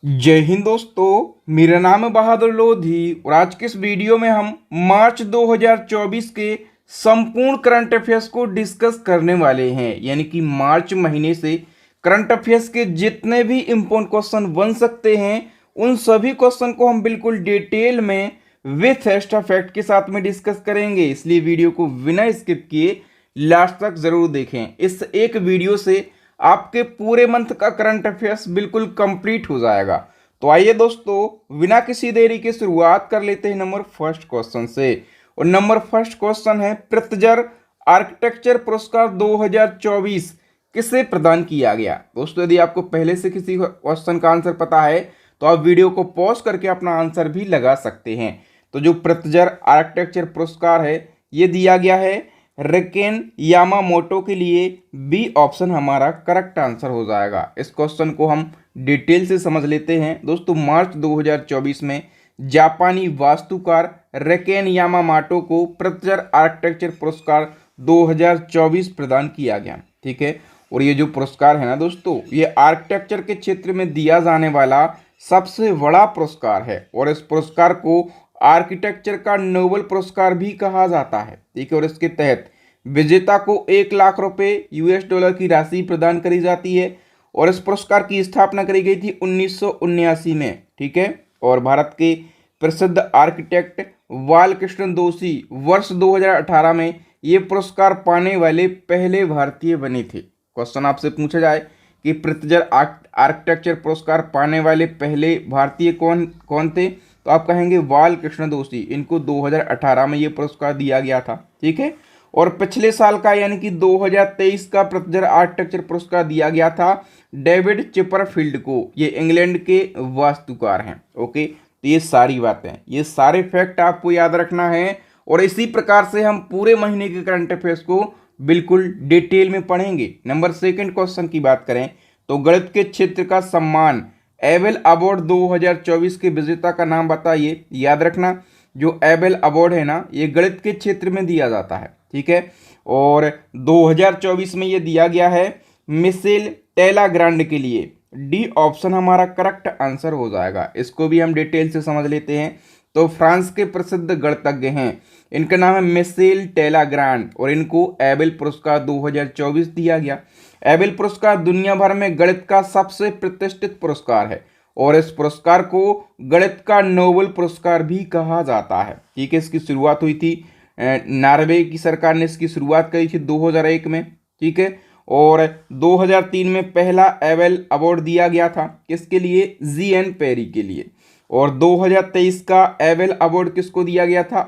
जय हिंद दोस्तों, मेरा नाम है बहादुर लोधी और आज के इस वीडियो में हम मार्च 2024 के संपूर्ण करंट अफेयर्स को डिस्कस करने वाले हैं। यानी कि मार्च महीने से करंट अफेयर्स के जितने भी इम्पोर्टेंट क्वेश्चन बन सकते हैं उन सभी क्वेश्चन को हम बिल्कुल डिटेल में विथ एक्स्ट्रा फैक्ट के साथ में डिस्कस करेंगे। इसलिए वीडियो को बिना स्किप किए लास्ट तक जरूर देखें। इस एक वीडियो से आपके पूरे मंथ का करंट अफेयर्स बिल्कुल कंप्लीट हो जाएगा। तो आइए दोस्तों, बिना किसी देरी के शुरुआत कर लेते हैं नंबर फर्स्ट क्वेश्चन से। और नंबर फर्स्ट क्वेश्चन है, पृथ्जर आर्किटेक्चर पुरस्कार 2024 किसे प्रदान किया गया। दोस्तों, यदि आपको पहले से किसी क्वेश्चन का आंसर पता है तो आप वीडियो को पॉज करके अपना आंसर भी लगा सकते हैं। तो जो पृथ्जर आर्किटेक्चर पुरस्कार है ये दिया गया है रेकेन यामामोटो के लिए। बी ऑप्शन हमारा करेक्ट आंसर हो जाएगा। इस क्वेश्चन को हम डिटेल से समझ लेते हैं। दोस्तों, मार्च 2024 में जापानी वास्तुकार रेकेन यामामोटो को पृथ्जर आर्किटेक्चर पुरस्कार 2024 प्रदान किया गया। ठीक है, और ये जो पुरस्कार है ना दोस्तों, ये आर्किटेक्चर के क्षेत्र में दिया जाने वाला सबसे बड़ा पुरस्कार है और इस पुरस्कार को आर्किटेक्चर का नोबेल पुरस्कार भी कहा जाता है। ठीक है, और इसके तहत विजेता को 1 लाख रुपए US डॉलर की राशि प्रदान करी जाती है और इस पुरस्कार की स्थापना करी गई थी 1979 में। ठीक है, और भारत के प्रसिद्ध आर्किटेक्ट बालकृष्ण दोषी वर्ष 2018 में ये पुरस्कार पाने वाले पहले भारतीय बने थे। क्वेश्चन आपसे पूछा जाए कि पृथ्जर आर्किटेक्चर पुरस्कार पाने वाले पहले भारतीय कौन कौन थे, तो आप कहेंगे बालकृष्ण दोषी। इनको 2018 में ये पुरस्कार दिया गया था। ठीक है, और पिछले साल का यानी कि 2023 का पृथ्जर आर्किटेक्चर पुरस्कार दिया गया था डेविड चिपरफील्ड को। ये इंग्लैंड के वास्तुकार हैं। ओके, तो ये सारी बातें, ये सारे फैक्ट आपको याद रखना है और इसी प्रकार से हम पूरे महीने के करंट अफेयर्स को बिल्कुल डिटेल में पढ़ेंगे। नंबर सेकंड क्वेश्चन की बात करें तो गणित के क्षेत्र का सम्मान एबेल अवार्ड 2024 के विजेता का नाम बताइए। याद रखना, जो एबेल अवार्ड है ना, ये गणित के क्षेत्र में दिया जाता है। ठीक है, और 2024 में ये दिया गया है मिशेल टेलाग्रांड के लिए। डी ऑप्शन हमारा करेक्ट आंसर हो जाएगा। इसको भी हम डिटेल से समझ लेते हैं। तो फ्रांस के प्रसिद्ध गणितज्ञ हैं, इनका नाम है मिशेल टेलाग्रांड और इनको एबेल पुरस्कार 2024 दिया गया। एबेल पुरस्कार दुनिया भर में गणित का सबसे प्रतिष्ठित पुरस्कार है और इस पुरस्कार को गणित का नोबेल पुरस्कार भी कहा जाता है। ठीक है, इसकी शुरुआत हुई थी नॉर्वे की सरकार ने इसकी शुरुआत करी थी 2001 में। ठीक है, और 2003 में पहला एबेल अवार्ड दिया गया था किसके लिए, GN पेरी के लिए। और 2023 का एबेल अवार्ड किसको दिया गया था,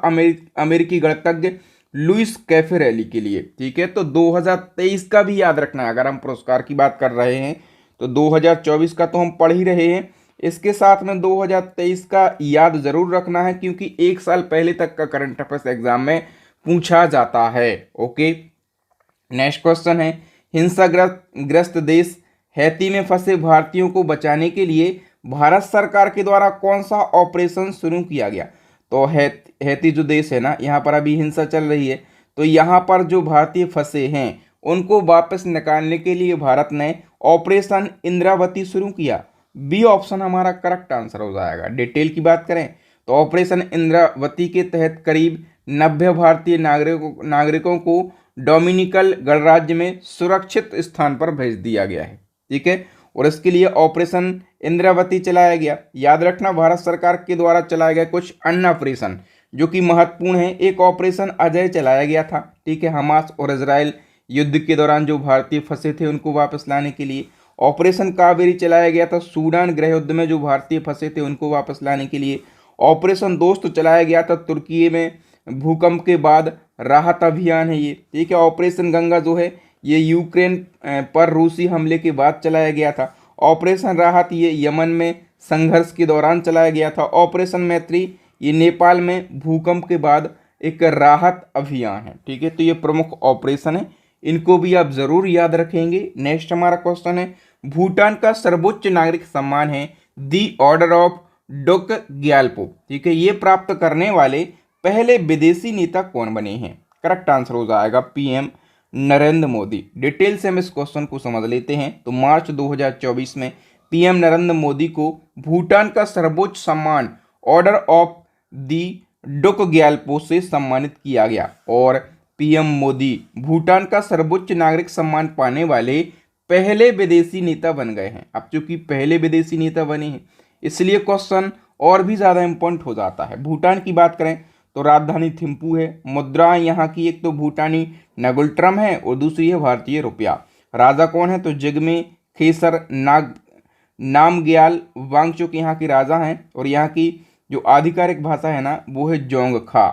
अमेरिकी गणितज्ञ लुइस कैफेरेली के लिए। ठीक है, तो 2023 का भी याद रखना है। अगर हम पुरस्कार की बात कर रहे हैं तो 2024 का तो हम पढ़ ही रहे हैं, इसके साथ में 2023 का याद जरूर रखना है क्योंकि एक साल पहले तक का करंट अफेयर्स एग्जाम में पूछा जाता है। ओके, नेक्स्ट क्वेश्चन है, हिंसाग्रस्त देश हैती में फंसे भारतीयों को बचाने के लिए भारत सरकार के द्वारा कौन सा ऑपरेशन शुरू किया गया। तो हैती जो देश है ना, यहाँ पर अभी हिंसा चल रही है, तो यहाँ पर जो भारतीय फंसे हैं उनको वापस निकालने के लिए भारत ने ऑपरेशन इंद्रावती शुरू किया। बी ऑप्शन हमारा करेक्ट आंसर हो जाएगा। डिटेल की बात करें तो ऑपरेशन इंद्रावती के तहत करीब 90 भारतीय नागरिकों को डोमिनिकन गणराज्य में सुरक्षित स्थान पर भेज दिया गया है। ठीक है, और इसके लिए ऑपरेशन इंद्रावती चलाया गया। याद रखना, भारत सरकार के द्वारा चलाए गए कुछ अन्य ऑपरेशन जो कि महत्वपूर्ण है। एक ऑपरेशन अजय चलाया गया था। ठीक है, हमास और इजराइल युद्ध के दौरान जो भारतीय फंसे थे उनको वापस लाने के लिए। ऑपरेशन कावेरी चलाया गया था सूडान गृह युद्ध में जो भारतीय फंसे थे उनको वापस लाने के लिए। ऑपरेशन दोस्त चलाया गया था तुर्की में भूकंप के बाद राहत अभियान है ये। ठीक है, ऑपरेशन गंगा जो है ये यूक्रेन पर रूसी हमले के बाद चलाया गया था। ऑपरेशन राहत ये यमन में संघर्ष के दौरान चलाया गया था। ऑपरेशन मैत्री ये नेपाल में भूकंप के बाद एक राहत अभियान है। ठीक है, तो ये प्रमुख ऑपरेशन है, इनको भी आप जरूर याद रखेंगे। नेक्स्ट हमारा क्वेश्चन है, भूटान का सर्वोच्च नागरिक सम्मान है दी ऑर्डर ऑफ डोक ग्यालपो। ठीक है, ये प्राप्त करने वाले पहले विदेशी नेता कौन बने हैं। करेक्ट आंसर हो जाएगा PM नरेंद्र मोदी। डिटेल से हम इस क्वेश्चन को समझ लेते हैं। तो मार्च 2024 में पीएम नरेंद्र मोदी को भूटान का सर्वोच्च सम्मान ऑर्डर ऑफ दी डुक ग्यालपो से सम्मानित किया गया। और पीएम मोदी भूटान का सर्वोच्च नागरिक सम्मान पाने वाले पहले विदेशी नेता बन गए हैं। अब चूंकि पहले विदेशी नेता बने हैं इसलिए क्वेश्चन और भी ज़्यादा इम्पोर्टेंट हो जाता है। भूटान की बात करें तो राजधानी थिम्पू है। मुद्रा यहाँ की एक तो भूटानी नगुल्ट्रम है और दूसरी है भारतीय रुपया। राजा कौन है तो जिग्मे खेसर नामग्याल वांगचुक यहाँ के राजा हैं और यहाँ की जो आधिकारिक भाषा है ना वो है जोंगखा।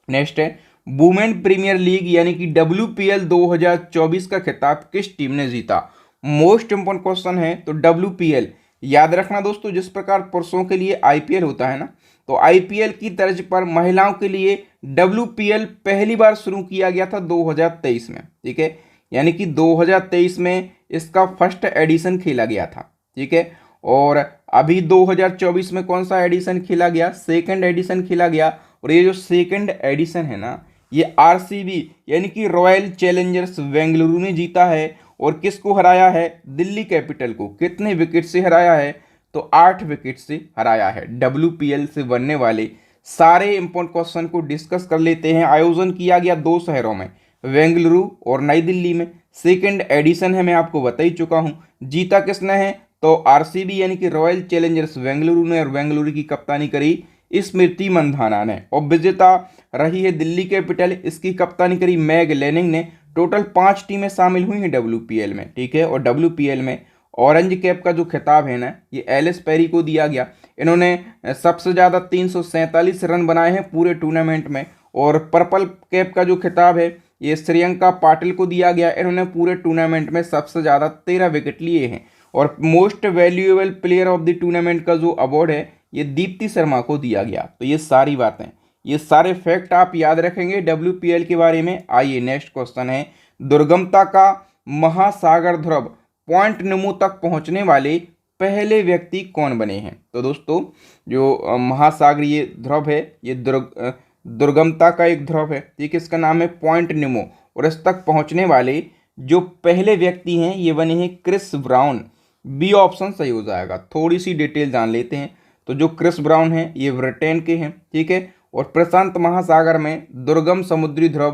नेक्स्ट है वुमेन प्रीमियर लीग यानी कि WPL 2024 का खिताब किस टीम ने जीता। मोस्ट इंपोर्टेंट क्वेश्चन है। तो WPL याद रखना दोस्तों, जिस प्रकार पुरुषों के लिए IPL होता है ना, तो IPL की तर्ज पर महिलाओं के लिए WPL पहली बार शुरू किया गया था 2023 में। ठीक है, यानी कि 2023 में इसका फर्स्ट एडिशन खेला गया था। ठीक है, और अभी 2024 में कौन सा एडिशन खेला गया, सेकंड एडिशन खेला गया। और ये जो सेकंड एडिशन है ना ये RCB यानी कि रॉयल चैलेंजर्स बेंगलुरु ने जीता है। और किसको हराया है, दिल्ली कैपिटल को। कितने विकेट से हराया है तो 8 विकेट से हराया है। WPL से बनने वाले सारे इंपॉर्टेंट क्वेश्चन को डिस्कस कर लेते हैं। आयोजन किया गया 2 शहरों में, बेंगलुरु और नई दिल्ली में। सेकंड एडिशन है, मैं आपको बता ही चुका हूं। जीता किसने है तो RCB यानी कि रॉयल चैलेंजर्स बेंगलुरु ने, और बेंगलुरु की कप्तानी करी स्मृति मंधाना ने। और विजेता रही है दिल्ली कैपिटल, इसकी कप्तानी करी मैग लेनिंग ने। टोटल 5 टीमें शामिल हुई हैं WPL में। ठीक है, और WPL में ऑरेंज कैप का जो खिताब है ना ये एलिस पेरी को दिया गया। इन्होंने सबसे ज़्यादा 347 रन बनाए हैं पूरे टूर्नामेंट में। और पर्पल कैप का जो खिताब है ये श्रेयंका पाटिल को दिया गया। इन्होंने पूरे टूर्नामेंट में सबसे ज़्यादा 13 विकेट लिए हैं। और most valuable player of the tournament का जो अवार्ड है ये दीप्ति शर्मा को दिया गया। तो ये सारी बातें, ये सारे फैक्ट आप याद रखेंगे WPL के बारे में। आइए नेक्स्ट क्वेश्चन है, दुर्गमता का महासागर ध्रुव पॉइंट निमो तक पहुंचने वाले पहले व्यक्ति कौन बने हैं। तो दोस्तों जो महासागरीय ध्रुव है ये दुर्गमता का एक ध्रुव है। ठीक है, इसका नाम है पॉइंट निमो। और इस तक पहुंचने वाले जो पहले व्यक्ति हैं ये बने हैं क्रिस ब्राउन। बी ऑप्शन सही हो जाएगा। थोड़ी सी डिटेल जान लेते हैं। तो जो क्रिस ब्राउन हैं ये ब्रिटेन के हैं। ठीक है, और प्रशांत महासागर में दुर्गम समुद्री ध्रुव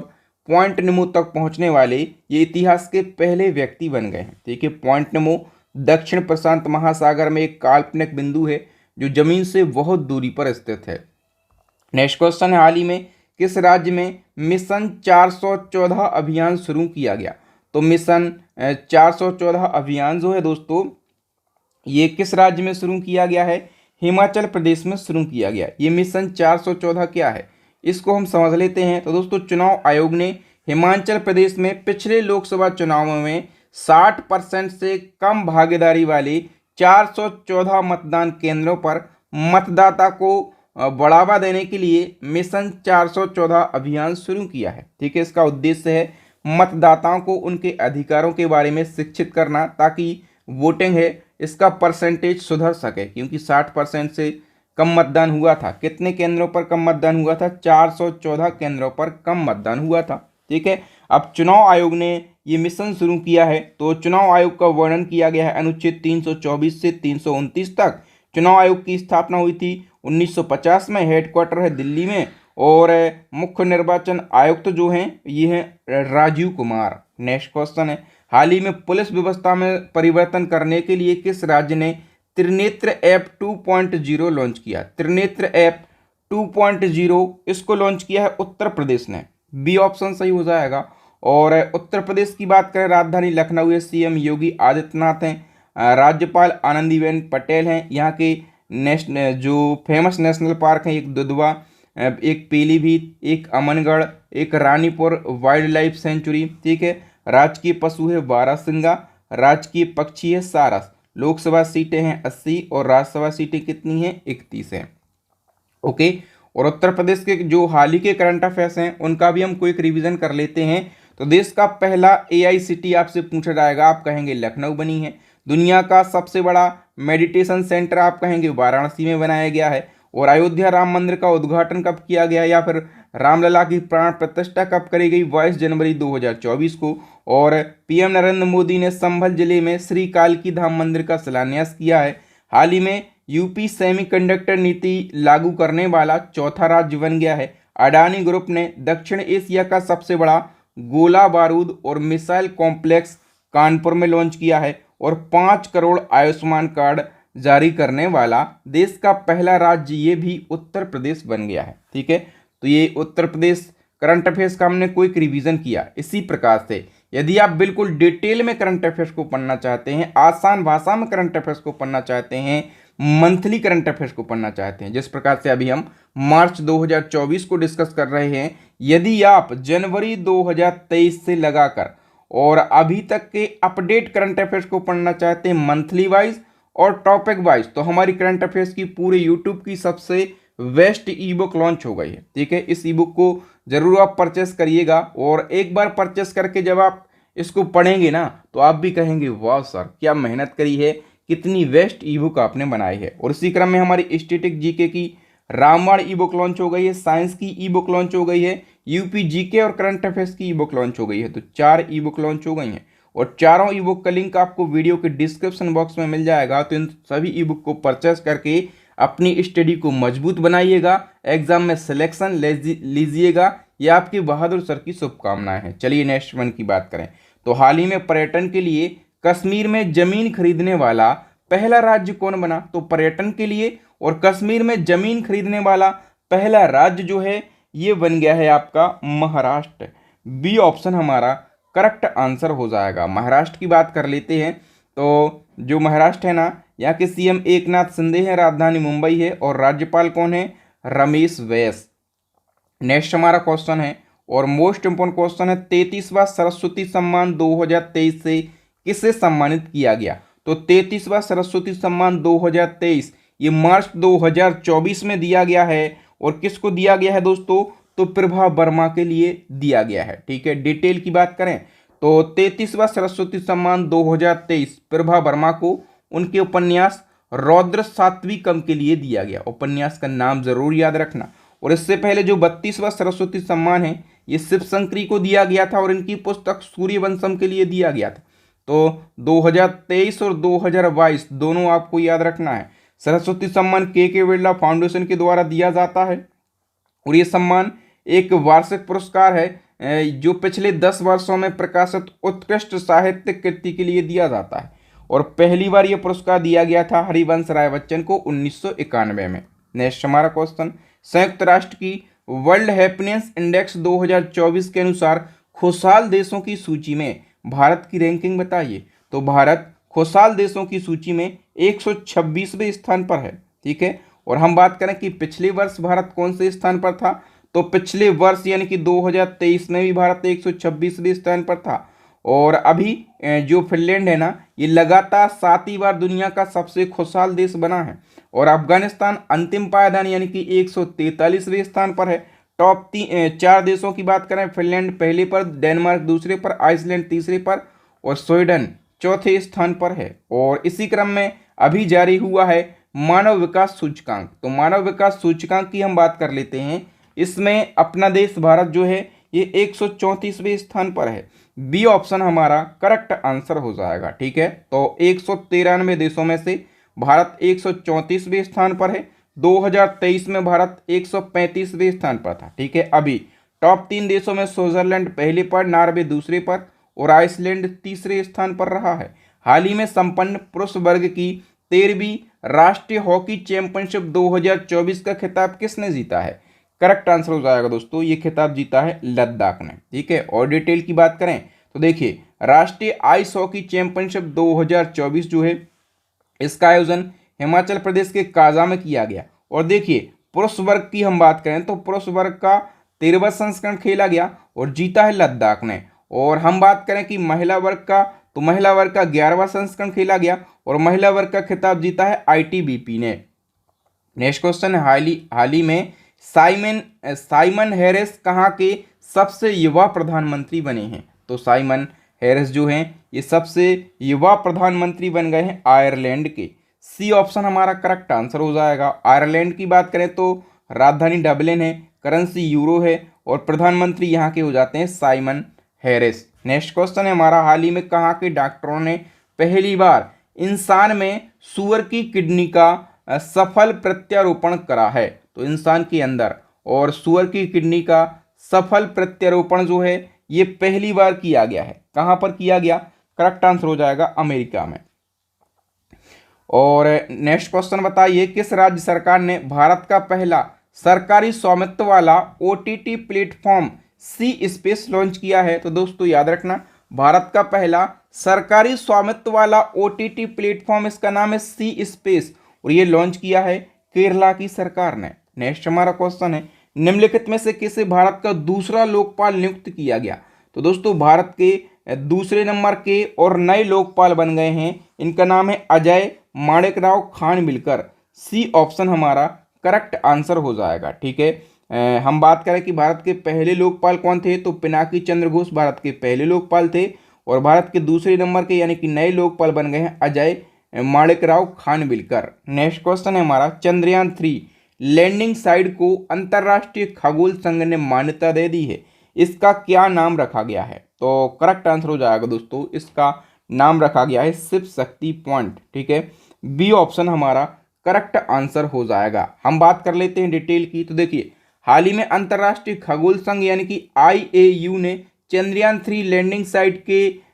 पॉइंट निमो तक पहुंचने वाले ये इतिहास के पहले व्यक्ति बन गए हैं। ठीक है, पॉइंट निमो दक्षिण प्रशांत महासागर में एक काल्पनिक बिंदु है जो जमीन से बहुत दूरी पर स्थित है। नेक्स्ट क्वेश्चन है, हाल ही में किस राज्य में मिशन 414 अभियान शुरू किया गया। तो मिशन 414 अभियान जो है दोस्तों ये किस राज्य में शुरू किया गया है, हिमाचल प्रदेश में शुरू किया गया। ये मिशन 414 क्या है इसको हम समझ लेते हैं। तो दोस्तों चुनाव आयोग ने हिमाचल प्रदेश में पिछले लोकसभा चुनावों में 60% से कम भागीदारी वाले 414 मतदान केंद्रों पर मतदाता को बढ़ावा देने के लिए मिशन 414 अभियान शुरू किया है। ठीक है, इसका उद्देश्य है मतदाताओं को उनके अधिकारों के बारे में शिक्षित करना ताकि वोटिंग है इसका परसेंटेज सुधर सके। क्योंकि 60% से कम मतदान हुआ था। कितने केंद्रों पर कम मतदान हुआ था, 414 केंद्रों पर कम मतदान हुआ था। ठीक है, अब चुनाव आयोग ने ये मिशन शुरू किया है। तो चुनाव आयोग का वर्णन किया गया है अनुच्छेद 324 से 329 तक। चुनाव आयोग की स्थापना हुई थी 1950 में। हेडक्वार्टर है दिल्ली में। और मुख्य निर्वाचन आयुक्त जो हैं ये हैं राजीव कुमार। नेक्स्ट क्वेश्चन है, हाल ही में पुलिस व्यवस्था में परिवर्तन करने के लिए किस राज्य ने त्रिनेत्र ऐप 2.0 लॉन्च किया। त्रिनेत्र ऐप 2.0 इसको लॉन्च किया है उत्तर प्रदेश ने। बी ऑप्शन सही हो जाएगा। और उत्तर प्रदेश की बात करें, राजधानी लखनऊ है, CM योगी आदित्यनाथ हैं, राज्यपाल आनंदीबेन पटेल हैं। यहाँ के जो फेमस नेशनल पार्क हैं, एक दुधवा, एक पीलीभीत, एक अमनगढ़, एक रानीपुर वाइल्ड लाइफ सेंचुरी। ठीक है, राजकीय पशु है बारहसिंगा, राजकीय पक्षी है सारस। लोकसभा सीटें हैं 80 और राज्यसभा सीटें कितनी हैं 31 हैं। ओके, और उत्तर प्रदेश के जो हाल ही के करंट अफेयर्स हैं उनका भी हम क्विक रिवीजन कर लेते हैं। तो देश का पहला AICT आपसे पूछा जाएगा, आप कहेंगे लखनऊ बनी है। दुनिया का सबसे बड़ा मेडिटेशन सेंटर आप कहेंगे वाराणसी में बनाया गया है। और अयोध्या राम मंदिर का उद्घाटन कब किया गया, या फिर रामलला की प्राण प्रतिष्ठा कब करी गई? 22 जनवरी 2024 को। और पीएम नरेंद्र मोदी ने संभल जिले में श्री कालकी धाम मंदिर का शिलान्यास किया है। हाल ही में यूपी सेमीकंडक्टर नीति लागू करने वाला चौथा राज्य बन गया है। अडानी ग्रुप ने दक्षिण एशिया का सबसे बड़ा गोला बारूद और मिसाइल कॉम्प्लेक्स कानपुर में लॉन्च किया है। और 5 करोड़ आयुष्मान कार्ड जारी करने वाला देश का पहला राज्य ये भी उत्तर प्रदेश बन गया है। ठीक है, तो ये उत्तर प्रदेश करंट अफेयर्स का हमने कोई रिवीजन किया। इसी प्रकार से यदि आप बिल्कुल डिटेल में करंट अफेयर्स को पढ़ना चाहते हैं, आसान भाषा में करंट अफेयर्स को पढ़ना चाहते हैं, मंथली करंट अफेयर्स को पढ़ना चाहते हैं, जिस प्रकार से अभी हम मार्च 2024 को डिस्कस कर रहे हैं, यदि आप जनवरी 2023 से लगाकर और अभी तक के अपडेट करंट अफेयर्स को पढ़ना चाहते हैं मंथली वाइज और टॉपिक वाइज, तो हमारी करंट अफेयर्स की पूरे यूट्यूब की सबसे बेस्ट ई बुक लॉन्च हो गई है। ठीक है, इस ई बुक को जरूर आप परचेस करिएगा और एक बार परचेस करके जब आप इसको पढ़ेंगे ना तो आप भी कहेंगे वाह सर क्या मेहनत करी है, कितनी बेस्ट ई बुक आपने बनाई है। और इसी क्रम में हमारी स्टैटिक जीके की रामबाण ई बुक लॉन्च हो गई है, साइंस की ई बुक लॉन्च हो गई है, यूपी जीके और करंट अफेयर्स की ई बुक लॉन्च हो गई है। तो 4 ई बुक लॉन्च हो गई हैं और चारों ई बुक का लिंक आपको वीडियो के डिस्क्रिप्शन बॉक्स में मिल जाएगा। तो इन सभी ई बुक को परचेस करके अपनी स्टडी को मजबूत बनाइएगा, एग्जाम में सिलेक्शन लीजिएगा, ये आपकी बहादुर सर की शुभकामनाएं हैं। चलिए नेक्स्ट वन की बात करें तो हाल ही में पर्यटन के लिए कश्मीर में जमीन खरीदने वाला पहला राज्य कौन बना? तो पर्यटन के लिए और कश्मीर में जमीन खरीदने वाला पहला राज्य जो है ये बन गया है आपका महाराष्ट्र। बी ऑप्शन हमारा करेक्ट आंसर हो जाएगा। महाराष्ट्र की बात कर लेते हैं तो जो महाराष्ट्र है ना, यहाँ के सीएम एकनाथ शिंदे हैं, राजधानी मुंबई है और राज्यपाल कौन है? रमेश बैस। नेक्स्ट हमारा क्वेश्चन है और मोस्ट इंपोर्टेंट क्वेश्चन है, 33वां सरस्वती सम्मान 2023 से किसे सम्मानित किया गया? तो 33वां सरस्वती सम्मान 2023 ये मार्च 2024 में दिया गया है। और किसको दिया गया है दोस्तों? तो प्रभा वर्मा के लिए दिया गया है। ठीक है, डिटेल की बात करें तो 33वां सरस्वती सम्मान 2023 प्रभा वर्मा को उनके उपन्यास रौद्र सात्विकम के लिए दिया गया। उपन्यास का नाम जरूर याद रखना। और इससे पहले जो 32वां सरस्वती सम्मान है ये शिव शंकरी को दिया गया था और इनकी पुस्तक सूर्यवंशम के लिए दिया गया था। तो 2023 और 2022 दोनों आपको याद रखना है। सरस्वती सम्मान के बिरला फाउंडेशन के द्वारा दिया जाता है और ये सम्मान एक वार्षिक पुरस्कार है जो पिछले 10 वर्षों में प्रकाशित उत्कृष्ट साहित्य कृति के लिए दिया जाता है। और पहली बार यह पुरस्कार दिया गया था हरिवंश राय बच्चन को 1991 में। नेक्स्ट हमारा क्वेश्चन, संयुक्त राष्ट्र की वर्ल्ड हैप्पीनेस इंडेक्स 2024 के अनुसार खुशहाल देशों की सूची में भारत की रैंकिंग बताइए। तो भारत खुशहाल देशों की सूची में 126वें स्थान पर है। ठीक है, और हम बात करें कि पिछले वर्ष भारत कौन से स्थान पर था, तो पिछले वर्ष यानी कि 2023 में भी भारत 126वें स्थान पर था। और अभी जो फिनलैंड है ना ये लगातार 7वीं बार दुनिया का सबसे खुशहाल देश बना है। और अफगानिस्तान अंतिम पायदान यानी कि 143वें स्थान पर है। टॉप 4 देशों की बात करें, फिनलैंड पहले पर, डेनमार्क दूसरे पर, आइसलैंड तीसरे पर और स्वीडन चौथे स्थान पर है। और इसी क्रम में अभी जारी हुआ है मानव विकास सूचकांक। तो मानव विकास सूचकांक की हम बात कर लेते हैं, इसमें अपना देश भारत जो है ये 134वें स्थान पर है। बी ऑप्शन हमारा करेक्ट आंसर हो जाएगा। ठीक है, तो 193 देशों में से भारत 134वें स्थान पर है। 2023 में भारत 135वें स्थान पर था। ठीक है, अभी टॉप 3 देशों में स्विट्जरलैंड पहले पर, नॉर्वे दूसरे पर और आइसलैंड तीसरे स्थान पर रहा है। हाल ही में संपन्न पुरुष वर्ग की 13वीं राष्ट्रीय हॉकी चैंपियनशिप 2024 का खिताब किसने जीता है? करेक्ट आंसर हो जाएगा दोस्तों, ये खिताब जीता है लद्दाख ने। ठीक है, और डिटेल की बात करें तो देखिए राष्ट्रीय आइस हॉकी चैंपियनशिप 2024 जो है इसका आयोजन हिमाचल प्रदेश के काजा में किया गया। और देखिए पुरुष वर्ग की हम बात करें तो पुरुष वर्ग का 13वां संस्करण खेला गया और जीता है लद्दाख ने। और हम बात करें कि महिला वर्ग का, तो महिला वर्ग का 11वां संस्करण खेला गया और महिला वर्ग का खिताब जीता है आईटीबीपी ने। नेक्स्ट क्वेश्चन है, हाल ही में साइमन हैरिस कहाँ के सबसे युवा प्रधानमंत्री बने हैं? तो साइमन हैरिस जो हैं ये सबसे युवा प्रधानमंत्री बन गए हैं आयरलैंड के। सी ऑप्शन हमारा करेक्ट आंसर हो जाएगा। आयरलैंड की बात करें तो राजधानी डबलिन है, करेंसी यूरो है और प्रधानमंत्री यहाँ के हो जाते हैं साइमन हैरिस। नेक्स्ट क्वेश्चन है हमारा, हाल ही में कहाँ के डॉक्टरों ने पहली बार इंसान में सूअर की किडनी का सफल प्रत्यारोपण करा है? तो इंसान के अंदर और सूअर की किडनी का सफल प्रत्यारोपण जो है ये पहली बार किया गया है। कहाँ पर किया गया? करेक्ट आंसर हो जाएगा अमेरिका में। और नेक्स्ट क्वेश्चन बताइए, किस राज्य सरकार ने भारत का पहला सरकारी स्वामित्व वाला OTT प्लेटफॉर्म सी स्पेस लॉन्च किया है? तो दोस्तों याद रखना, भारत का पहला सरकारी स्वामित्व वाला OTT प्लेटफॉर्म, इसका नाम है सी स्पेस और ये लॉन्च किया है केरला की सरकार ने। नेक्स्ट हमारा क्वेश्चन है, निम्नलिखित में से किसे भारत का दूसरा लोकपाल नियुक्त किया गया? तो दोस्तों भारत के दूसरे नंबर के और नए लोकपाल बन गए हैं, इनका नाम है अजय माणिकराव खानविलकर। सी ऑप्शन हमारा करेक्ट आंसर हो जाएगा। ठीक है, हम बात करें कि भारत के पहले लोकपाल कौन थे, तो पिनाकी चंद्र घोष भारत के पहले लोकपाल थे और भारत के दूसरे नंबर के यानी कि नए लोकपाल बन गए हैं अजय माणिकराव खानविलकर। नेक्स्ट क्वेश्चन है हमारा, चंद्रयान 3 लैंडिंग साइट को अंतर्राष्ट्रीय खगोल संघ ने मान्यता दे दी है, इसका क्या नाम रखा गया है? तो करेक्ट आंसर हो जाएगा दोस्तों, इसका नाम रखा गया है शिव शक्ति पॉइंट। ठीक है, बी ऑप्शन हमारा करेक्ट आंसर हो जाएगा। हम बात कर लेते हैं डिटेल की। तो देखिए, हाल ही में अंतर्राष्ट्रीय खगोल संघ यानी कि IAU ने चंद्रयान 3 लैंडिंग साइट के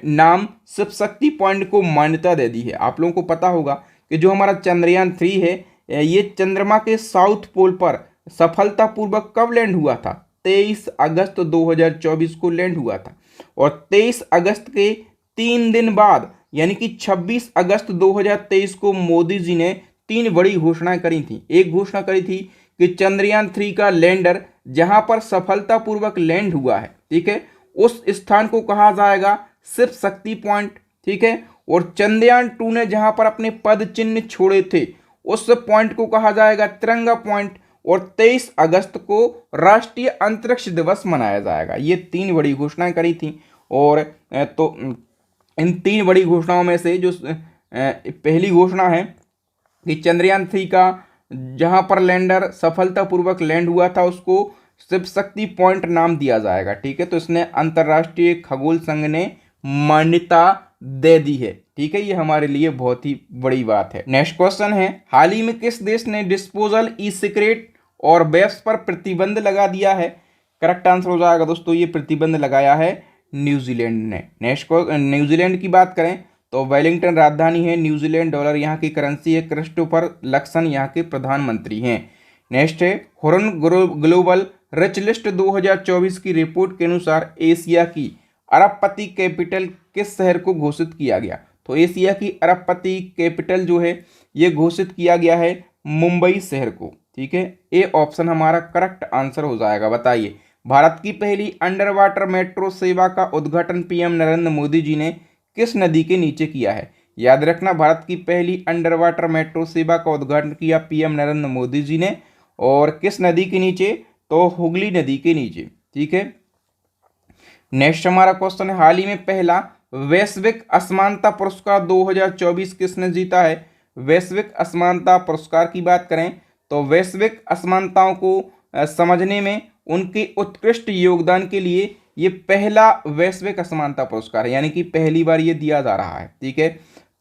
नाम शिव शक्ति पॉइंट को मान्यता दे दी है। आप लोगों को पता होगा कि जो हमारा चंद्रयान 3 है ये चंद्रमा के साउथ पोल पर सफलतापूर्वक कब लैंड हुआ था? 23 अगस्त 2024 को लैंड हुआ था और 23 अगस्त के 3 दिन बाद यानी कि 26 अगस्त 2023 को मोदी जी ने 3 बड़ी घोषणाएं करी थी। एक घोषणा करी थी कि चंद्रयान 3 का लैंडर जहां पर सफलतापूर्वक लैंड हुआ है, ठीक है, उस स्थान को कहा जाएगा शिव शक्ति पॉइंट। ठीक है, और चंद्रयान 2 ने जहां पर अपने पद चिन्ह छोड़े थे उस पॉइंट को कहा जाएगा तिरंगा पॉइंट और 23 अगस्त को राष्ट्रीय अंतरिक्ष दिवस मनाया जाएगा। ये 3 बड़ी घोषणाएं करी थी और तो इन 3 बड़ी घोषणाओं में से जो पहली घोषणा है कि चंद्रयान 3 का जहां पर लैंडर सफलतापूर्वक लैंड हुआ था उसको शिव शक्ति पॉइंट नाम दिया जाएगा। ठीक है, तो इसने अंतर्राष्ट्रीय खगोल संघ ने मान्यता दे दी है। ठीक है, ये हमारे लिए बहुत ही बड़ी बात है। नेक्स्ट क्वेश्चन है, हाल ही में किस देश ने डिस्पोजल ई सिगरेट और वेब्स पर प्रतिबंध लगा दिया है? करेक्ट आंसर हो जाएगा दोस्तों, ये प्रतिबंध लगाया है न्यूजीलैंड ने। नेक्स्ट न्यूजीलैंड की बात करें तो वेलिंगटन राजधानी है न्यूजीलैंड, डॉलर यहाँ की करेंसी है, क्रिस्टोफर लक्सन यहाँ के प्रधानमंत्री हैं। नेक्स्ट है, हुरन ग्लोबल रिच लिस्ट 2024 की रिपोर्ट के अनुसार एशिया की अरबपति कैपिटल किस शहर को घोषित किया गया? तो एशिया की अरबपति कैपिटल जो है ये घोषित किया गया है मुंबई शहर को। ठीक है, ए ऑप्शन हमारा करेक्ट आंसर हो जाएगा। बताइए, भारत की पहली अंडर वाटर मेट्रो सेवा का उद्घाटन पीएम नरेंद्र मोदी जी ने किस नदी के नीचे किया है? याद रखना, भारत की पहली अंडर वाटर मेट्रो सेवा का उद्घाटन किया पीएम नरेंद्र मोदी जी ने और किस नदी के नीचे? तो हुगली नदी के नीचे। ठीक है, नेक्स्ट हमारा क्वेश्चन है, हाल ही में पहला वैश्विक असमानता पुरस्कार 2024 किसने जीता है? वैश्विक असमानता पुरस्कार की बात करें तो वैश्विक असमानताओं को समझने में उनके उत्कृष्ट योगदान के लिए ये पहला वैश्विक असमानता पुरस्कार है, यानी कि पहली बार ये दिया जा रहा है। ठीक है,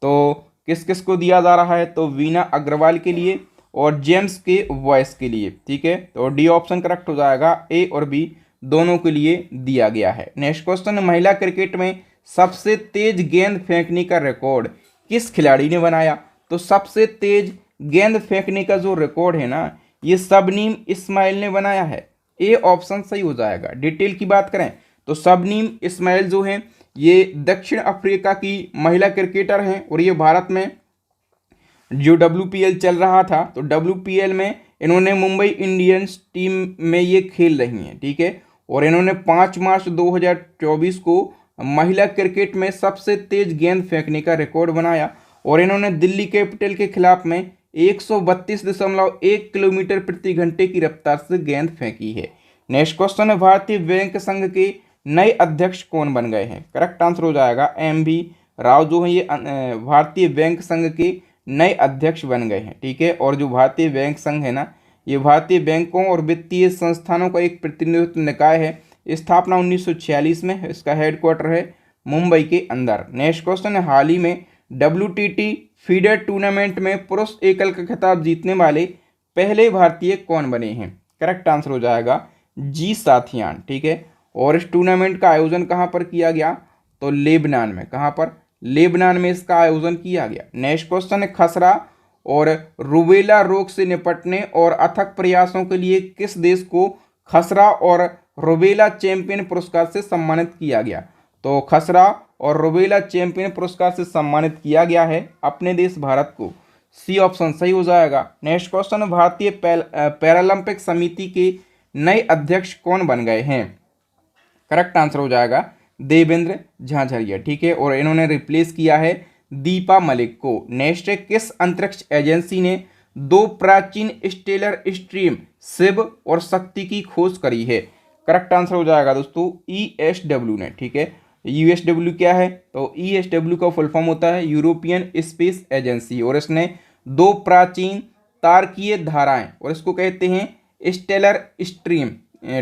तो किस किस को दिया जा रहा है? तो वीना अग्रवाल के लिए और जेम्स के वॉइस के लिए। ठीक है, तो डी ऑप्शन करेक्ट हो जाएगा, ए और बी दोनों के लिए दिया गया है। नेक्स्ट क्वेश्चन है, महिला क्रिकेट में सबसे तेज गेंद फेंकने का रिकॉर्ड किस खिलाड़ी ने बनाया? तो सबसे तेज गेंद फेंकने का जो रिकॉर्ड है ना ये शबनीम इस्माइल ने बनाया है। ए ऑप्शन सही हो जाएगा। डिटेल की बात करें तो शबनीम इस्माइल जो है ये दक्षिण अफ्रीका की महिला क्रिकेटर हैं और ये भारत में जो WPL चल रहा था तो WPL में इन्होंने मुंबई इंडियंस टीम में ये खेल रही हैं। ठीक है, और इन्होंने 5 मार्च 2024 को महिला क्रिकेट में सबसे तेज गेंद फेंकने का रिकॉर्ड बनाया और इन्होंने दिल्ली कैपिटल के खिलाफ में 132.1 किलोमीटर प्रति घंटे की रफ्तार से गेंद फेंकी है। नेक्स्ट क्वेश्चन है, भारतीय बैंक संघ के नए अध्यक्ष कौन बन गए हैं? करेक्ट आंसर हो जाएगा MV राव जो है ये भारतीय बैंक संघ के नए अध्यक्ष बन गए हैं। ठीक है, और जो भारतीय बैंक संघ है ना ये भारतीय बैंकों और वित्तीय संस्थानों का एक प्रतिनिधित्व निकाय है। स्थापना 1946 में है। इसका हेडक्वार्टर है मुंबई के अंदर। नेक्स्ट क्वेश्चन है, हाल ही में WTT फीडर टूर्नामेंट में पुरुष एकल का खिताब जीतने वाले पहले भारतीय कौन बने हैं? करेक्ट आंसर हो जाएगा जी साथियान। ठीक है, और इस टूर्नामेंट का आयोजन कहाँ पर किया गया? तो लेबनान में। कहाँ पर? लेबनान में इसका आयोजन किया गया। नेक्स्ट क्वेश्चन है, खसरा और रूबेला रोग से निपटने और अथक प्रयासों के लिए किस देश को खसरा और रूबेला चैंपियन पुरस्कार से सम्मानित किया गया? तो खसरा और रूबेला चैंपियन पुरस्कार से सम्मानित किया गया है अपने देश भारत को। सी ऑप्शन सही हो जाएगा। नेक्स्ट क्वेश्चन, भारतीय पैरालंपिक समिति के नए अध्यक्ष कौन बन गए हैं? करेक्ट आंसर हो जाएगा देवेंद्र झाझरिया। ठीक है, और इन्होंने रिप्लेस किया है दीपा मलिक को। नेक्स्ट है, किस अंतरिक्ष एजेंसी ने दो प्राचीन स्टेलर स्ट्रीम शिव और शक्ति की खोज करी है? करेक्ट आंसर हो जाएगा दोस्तों ESW ने। ठीक है, USW क्या है? तो ESW का फुल फॉर्म होता है यूरोपियन स्पेस एजेंसी, और इसने दो प्राचीन तारकीय धाराएं, और इसको कहते हैं स्टेलर स्ट्रीम।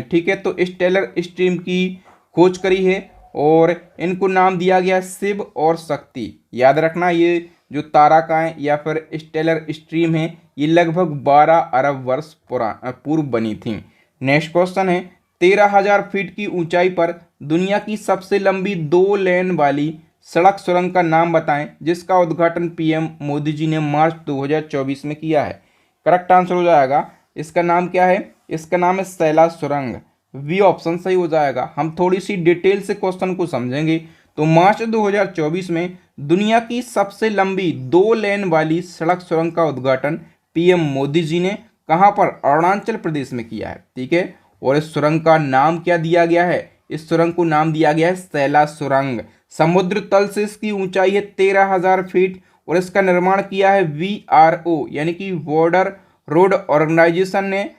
ठीक है, तो स्टेलर स्ट्रीम की खोज करी है और इनको नाम दिया गया शिव और शक्ति। याद रखना, ये जो तारकाएं या फिर स्टेलर स्ट्रीम है ये लगभग 12 अरब वर्ष पूर्व बनी थी। नेक्स्ट क्वेश्चन है, 13,000 फीट की ऊंचाई पर दुनिया की सबसे लंबी 2 लेन वाली सड़क सुरंग का नाम बताएं जिसका उद्घाटन PM मोदी जी ने मार्च 2024 में किया है? करेक्ट आंसर हो जाएगा, इसका नाम क्या है? इसका नाम है सैला सुरंग। बी ऑप्शन सही हो जाएगा। हम थोड़ी सी डिटेल से क्वेश्चन को समझेंगे तो मार्च 2024 में दुनिया की सबसे लंबी 2 लेन वाली सड़क सुरंग का उद्घाटन PM मोदी जी ने कहां पर? अरुणाचल प्रदेश में किया है। ठीक है, और इस सुरंग का नाम क्या दिया गया है? इस सुरंग को नाम दिया गया है सैला सुरंग। समुद्र तल से इसकी ऊंचाई है 13,000 फीट और इसका निर्माण किया है VRO यानी कि बॉर्डर रोड ऑर्गेनाइजेशन ने,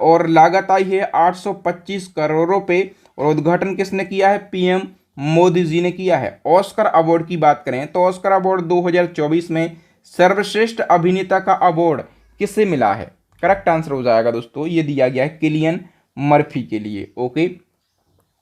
और लागत आई है 825 करोड़ रुपए, और उद्घाटन किसने किया है? PM मोदी जी ने किया है। ऑस्कर अवार्ड की बात करें तो ऑस्कर अवार्ड 2024 में सर्वश्रेष्ठ अभिनेता का अवार्ड किसे मिला है? करेक्ट आंसर हो जाएगा दोस्तों, ये दिया गया है किलियन मर्फी के लिए। ओके,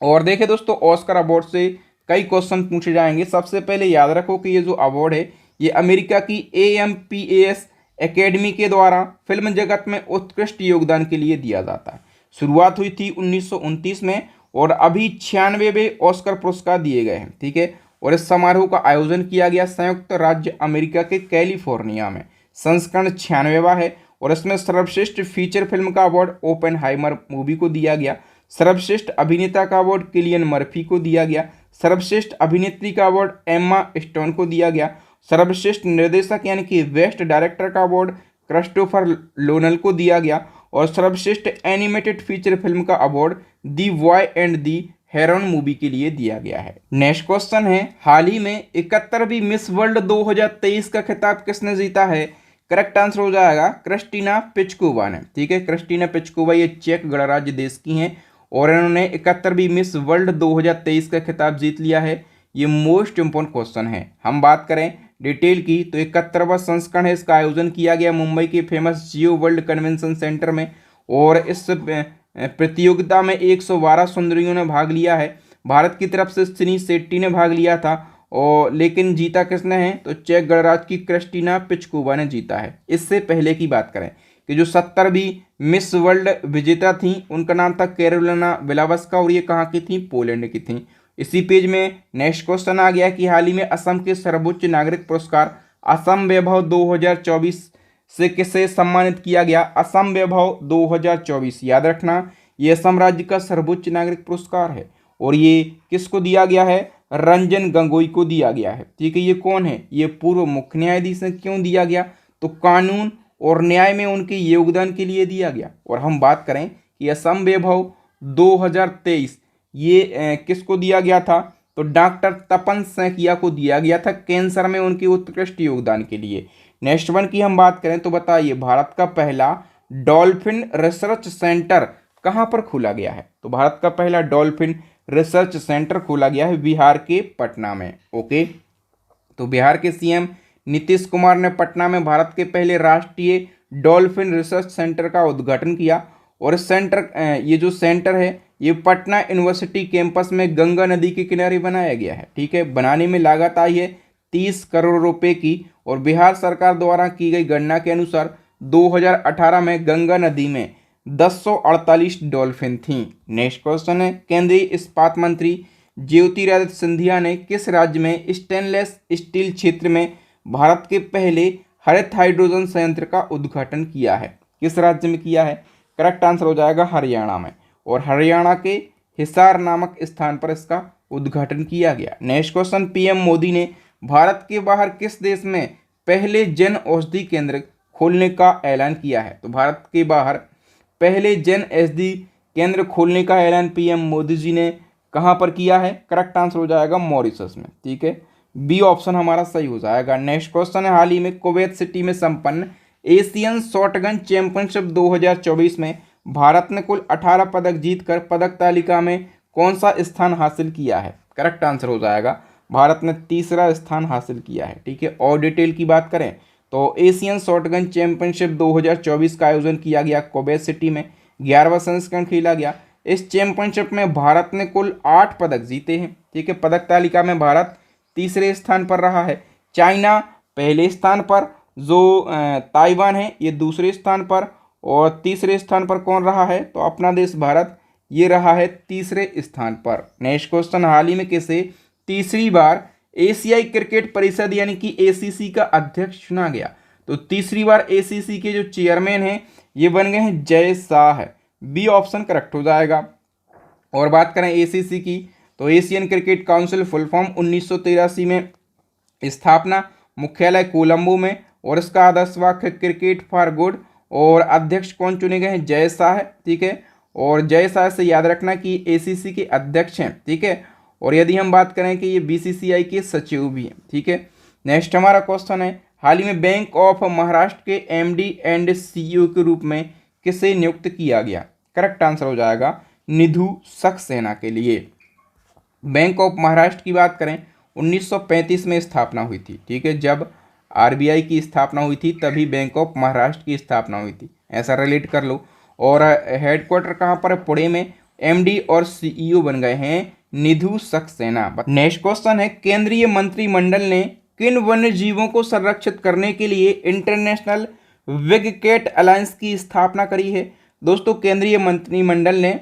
और देखिए दोस्तों, ऑस्कर अवार्ड से कई क्वेश्चन पूछे जाएंगे। सबसे पहले याद रखो कि ये जो अवार्ड है ये अमेरिका की AMPAS एकेडमी के द्वारा फिल्म जगत में उत्कृष्ट योगदान के लिए दिया जाता है। शुरुआत हुई थी 1929 में और अभी 96वें ऑस्कर पुरस्कार दिए गए हैं। ठीक है, और इस समारोह का आयोजन किया गया संयुक्त राज्य अमेरिका के कैलिफोर्निया में। संस्करण 96वां है और इसमें सर्वश्रेष्ठ फीचर फिल्म का अवार्ड ओपेनहाइमर मूवी को दिया गया। सर्वश्रेष्ठ अभिनेता का अवार्ड किलियन मर्फी को दिया गया। सर्वश्रेष्ठ अभिनेत्री का अवार्ड एम्मा स्टोन को दिया गया। सर्वश्रेष्ठ निर्देशक यानी कि बेस्ट डायरेक्टर का अवार्ड क्रिस्टोफर लोनल को दिया गया। और सर्वश्रेष्ठ एनिमेटेड फीचर फिल्म का award the boy and the Heron movie के लिए दिया गया है। नेक्स्ट क्वेश्चन है, हाल ही में 71वीं मिस वर्ल्ड 2023 का खिताब किसने जीता है? करेक्ट आंसर हो जाएगा क्रिस्टीना पिचकोवा ने। ठीक है, क्रिस्टीना पिचकोवा ये चेक गणराज्य देश की हैं और इन्होंने 71वीं मिस वर्ल्ड 2023 का खिताब जीत लिया है। ये मोस्ट इंपॉर्टेंट क्वेश्चन है। हम बात करें डिटेल की तो 71वां संस्करण है, इसका आयोजन किया गया मुंबई के फेमस जियो वर्ल्ड कन्वेंशन सेंटर में, और इस प्रतियोगिता में 112 सुंदरियों ने भाग लिया है। भारत की तरफ से सिनी शेट्टी ने भाग लिया था, और लेकिन जीता किसने है? तो चेक गणराज्य की क्रिस्टीना पिचकोवा ने जीता है। इससे पहले की बात करें कि जो 70वीं मिस वर्ल्ड विजेता थी उनका नाम था कैरोलिना विलावस्का, और ये कहाँ की थी? पोलैंड की थी। इसी पेज में नेक्स्ट क्वेश्चन आ गया कि हाल ही में असम के सर्वोच्च नागरिक पुरस्कार असम वैभव 2024 से किसे सम्मानित किया गया? असम वैभव 2024, याद रखना ये असम राज्य का सर्वोच्च नागरिक पुरस्कार है और ये किसको दिया गया है? रंजन गोगोई को दिया गया है। ठीक है, ये कौन है? ये पूर्व मुख्य न्यायाधीश हैं। क्यों दिया गया? तो कानून और न्याय में उनके योगदान के लिए दिया गया। और हम बात करें कि असम वैभव 2023 ये किसको दिया गया था? तो डॉक्टर तपन सैकिया को दिया गया था कैंसर में उनके उत्कृष्ट योगदान के लिए। नेक्स्ट वन की हम बात करें तो बताइए, भारत का पहला डॉल्फिन रिसर्च सेंटर कहाँ पर खोला गया है? तो भारत का पहला डॉल्फिन रिसर्च सेंटर खोला गया है बिहार के पटना में। ओके, तो बिहार के CM नीतीश कुमार ने पटना में भारत के पहले राष्ट्रीय डॉल्फिन रिसर्च सेंटर का उद्घाटन किया। और इस सेंटर ये जो सेंटर है ये पटना यूनिवर्सिटी कैंपस में गंगा नदी के किनारे बनाया गया है। ठीक है, बनाने में लागत आई है 30 करोड़ रुपए की। और बिहार सरकार द्वारा की गई गणना के अनुसार 2018 में गंगा नदी में 1048 डॉल्फिन थीं। नेक्स्ट क्वेश्चन है, केंद्रीय इस्पात मंत्री ज्योतिरादित्य सिंधिया ने किस राज्य में स्टेनलेस स्टील क्षेत्र में भारत के पहले हरित हाइड्रोजन संयंत्र का उद्घाटन किया है? किस राज्य में किया है? करेक्ट आंसर हो जाएगा हरियाणा में। और हरियाणा के हिसार नामक स्थान पर इसका उद्घाटन किया गया। नेक्स्ट क्वेश्चन, पीएम मोदी ने भारत के बाहर किस देश में पहले जन औषधि केंद्र खोलने का ऐलान किया है? तो भारत के बाहर पहले जन औषधि केंद्र खोलने का ऐलान पीएम मोदी जी ने कहाँ पर किया है? करेक्ट आंसर हो जाएगा मॉरिशस में। ठीक है, बी ऑप्शन हमारा सही हो जाएगा। नेक्स्ट क्वेश्चन है, हाल ही में कुवैत सिटी में संपन्न एशियन शॉटगन चैंपियनशिप 2024 में भारत ने कुल 18 पदक जीतकर पदक तालिका में कौन सा स्थान हासिल किया है? करेक्ट आंसर हो जाएगा भारत ने तीसरा स्थान हासिल किया है। ठीक है, और डिटेल की बात करें तो एशियन शॉटगन चैंपियनशिप 2024 का आयोजन किया गया कुवैत सिटी में। 11वां संस्करण खेला गया। इस चैंपियनशिप में भारत ने कुल 8 पदक जीते हैं। ठीक है, पदक तालिका में भारत तीसरे स्थान पर रहा है। चाइना पहले स्थान पर, जो ताइवान है ये दूसरे स्थान पर, और तीसरे स्थान पर कौन रहा है? तो अपना देश भारत ये रहा है तीसरे स्थान पर। नेक्स्ट क्वेश्चन, हाल ही में किसे तीसरी बार एशियाई क्रिकेट परिषद यानी कि एसीसी का अध्यक्ष चुना गया? तो तीसरी बार एसीसी के जो चेयरमैन हैं ये बन गए हैं जय शाह है। बी ऑप्शन करेक्ट हो जाएगा। और बात करें एसीसी की तो Asian cricket council full form 1983 में स्थापना, मुख्यालय कोलंबो में, और इसका आदर्श वाक्य क्रिकेट फॉर गुड। और अध्यक्ष कौन चुने गए हैं? जय शाह है। ठीक है, और जय शाह से याद रखना कि एसीसी के अध्यक्ष हैं। ठीक है, और यदि हम बात करें कि ये बीसीसीआई के सचिव भी हैं। ठीक है, नेक्स्ट हमारा क्वेश्चन है, हाल ही में बैंक ऑफ महाराष्ट्र के एमडी एंड सीईओ के रूप में किसे नियुक्त किया गया? करेक्ट आंसर हो जाएगा निधु सक्सेना के लिए। बैंक ऑफ महाराष्ट्र की बात करें 1935 में स्थापना हुई थी। ठीक है, जब आरबीआई की स्थापना हुई थी तभी बैंक ऑफ महाराष्ट्र की स्थापना हुई थी, ऐसा रिलेट कर लो। और हेडक्वार्टर कहाँ पर है? पुणे में। एमडी और सीईओ बन गए हैं निधु सक्सेना। नेक्स्ट क्वेश्चन है, केंद्रीय मंत्रिमंडल ने किन वन्य जीवों को संरक्षित करने के लिए इंटरनेशनल बिग कैट अलायंस की स्थापना करी है? दोस्तों, केंद्रीय मंत्रिमंडल ने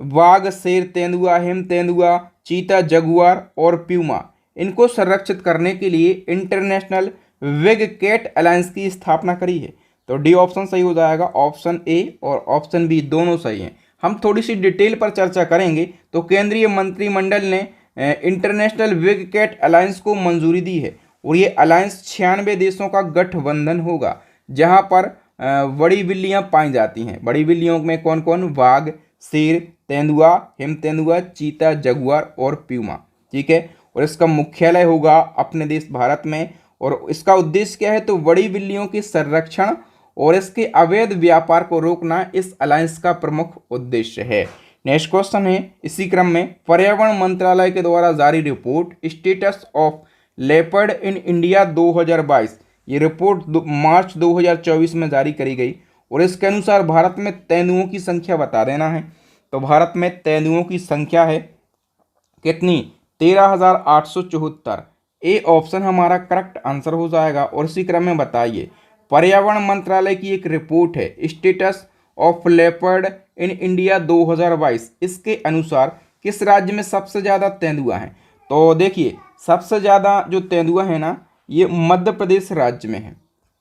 वाघ, शेर, तेंदुआ, हिम तेंदुआ, चीता, जगुआर और प्यूमा इनको संरक्षित करने के लिए इंटरनेशनल बिग कैट अलायंस की स्थापना करी है। तो डी ऑप्शन सही हो जाएगा। ऑप्शन ए और ऑप्शन बी दोनों सही हैं। हम थोड़ी सी डिटेल पर चर्चा करेंगे। तो केंद्रीय मंत्रिमंडल ने इंटरनेशनल बिग कैट अलायंस को मंजूरी दी है, और ये अलायंस 96 देशों का गठबंधन होगा, जहां पर बड़ी बिल्लियां पाई जाती हैं। बड़ी बिल्लियों में कौन कौन? वाघ, शेर, तेंदुआ, हिम तेंदुआ, चीता, जगुआर और प्यूमा। ठीक है, और इसका मुख्यालय होगा अपने देश भारत में। और इसका उद्देश्य क्या है? तो बड़ी बिल्लियों के संरक्षण और इसके अवैध व्यापार को रोकना इस अलायंस का प्रमुख उद्देश्य है। नेक्स्ट क्वेश्चन है, इसी क्रम में पर्यावरण मंत्रालय के द्वारा जारी report status of leopard in India 2022, ये रिपोर्ट मार्च 2024 में जारी करी गई। और इसके अनुसार भारत में तेंदुओं की संख्या बता देना है। तो भारत में तेंदुओं की संख्या है कितनी? 13,874। ए ऑप्शन हमारा करेक्ट आंसर हो जाएगा। और इसी क्रम में बताइए, पर्यावरण मंत्रालय की एक रिपोर्ट है status of leopard in India 2022, इसके अनुसार किस राज्य में सबसे ज़्यादा तेंदुआ हैं? तो देखिए, सबसे ज़्यादा जो तेंदुआ है ना ये मध्य प्रदेश राज्य में है।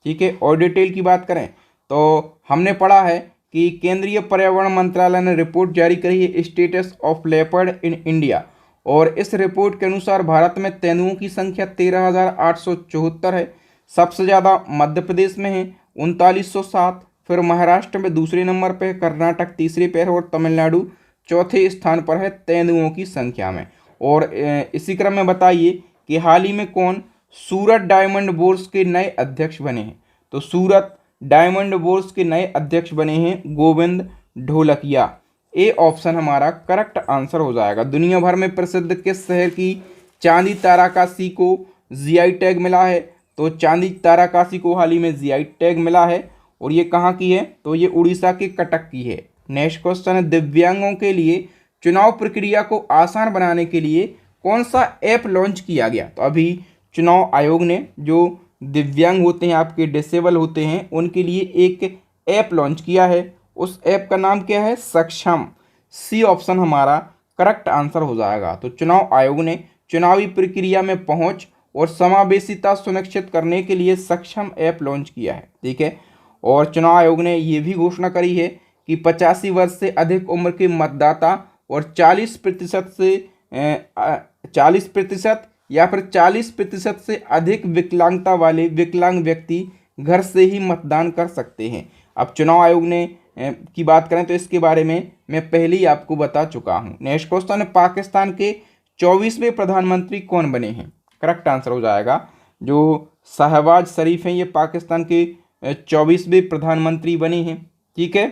ठीक है, और डिटेल की बात करें तो हमने पढ़ा है कि केंद्रीय पर्यावरण मंत्रालय ने रिपोर्ट जारी करी है status of leopard in India, और इस रिपोर्ट के अनुसार भारत में तेंदुओं की संख्या 13,874 है। सबसे ज़्यादा मध्य प्रदेश में है 3907, फिर महाराष्ट्र में दूसरे नंबर पे, कर्नाटक तीसरे पे है, और तमिलनाडु चौथे स्थान पर है तेंदुओं की संख्या में। और इसी क्रम में बताइए कि हाल ही में कौन सूरत डायमंड बोर्स के नए अध्यक्ष बने हैं? तो सूरत डायमंड बोर्स के नए अध्यक्ष बने हैं गोविंद ढोलकिया। ए ऑप्शन हमारा करेक्ट आंसर हो जाएगा। दुनिया भर में प्रसिद्ध किस शहर की चांदी ताराकाशी को जीआई टैग मिला है? तो चांदी ताराकाशी को हाल ही में जीआई टैग मिला है। और ये कहाँ की है, तो ये उड़ीसा के कटक की है। नेक्स्ट क्वेश्चन है, दिव्यांगों के लिए चुनाव प्रक्रिया को आसान बनाने के लिए कौन सा ऐप लॉन्च किया गया। तो अभी चुनाव आयोग ने जो दिव्यांग होते हैं, आपके डिसेबल होते हैं, उनके लिए एक ऐप लॉन्च किया है। उस ऐप का नाम क्या है, सक्षम। सी ऑप्शन हमारा करेक्ट आंसर हो जाएगा। तो चुनाव आयोग ने चुनावी प्रक्रिया में पहुंच और समावेशिता सुनिश्चित करने के लिए सक्षम ऐप लॉन्च किया है। ठीक है, और चुनाव आयोग ने ये भी घोषणा करी है कि 85 वर्ष से अधिक उम्र के मतदाता और 40% से 40% या फिर 40% से अधिक विकलांगता वाले विकलांग व्यक्ति घर से ही मतदान कर सकते हैं। अब चुनाव आयोग ने की बात करें तो इसके बारे में मैं पहले ही आपको बता चुका हूं। नेक्स्ट क्वेश्चन है, पाकिस्तान के 24वें प्रधानमंत्री कौन बने हैं। करेक्ट आंसर हो जाएगा जो शहबाज शरीफ हैं, ये पाकिस्तान के 24वें प्रधानमंत्री बने हैं। ठीक है,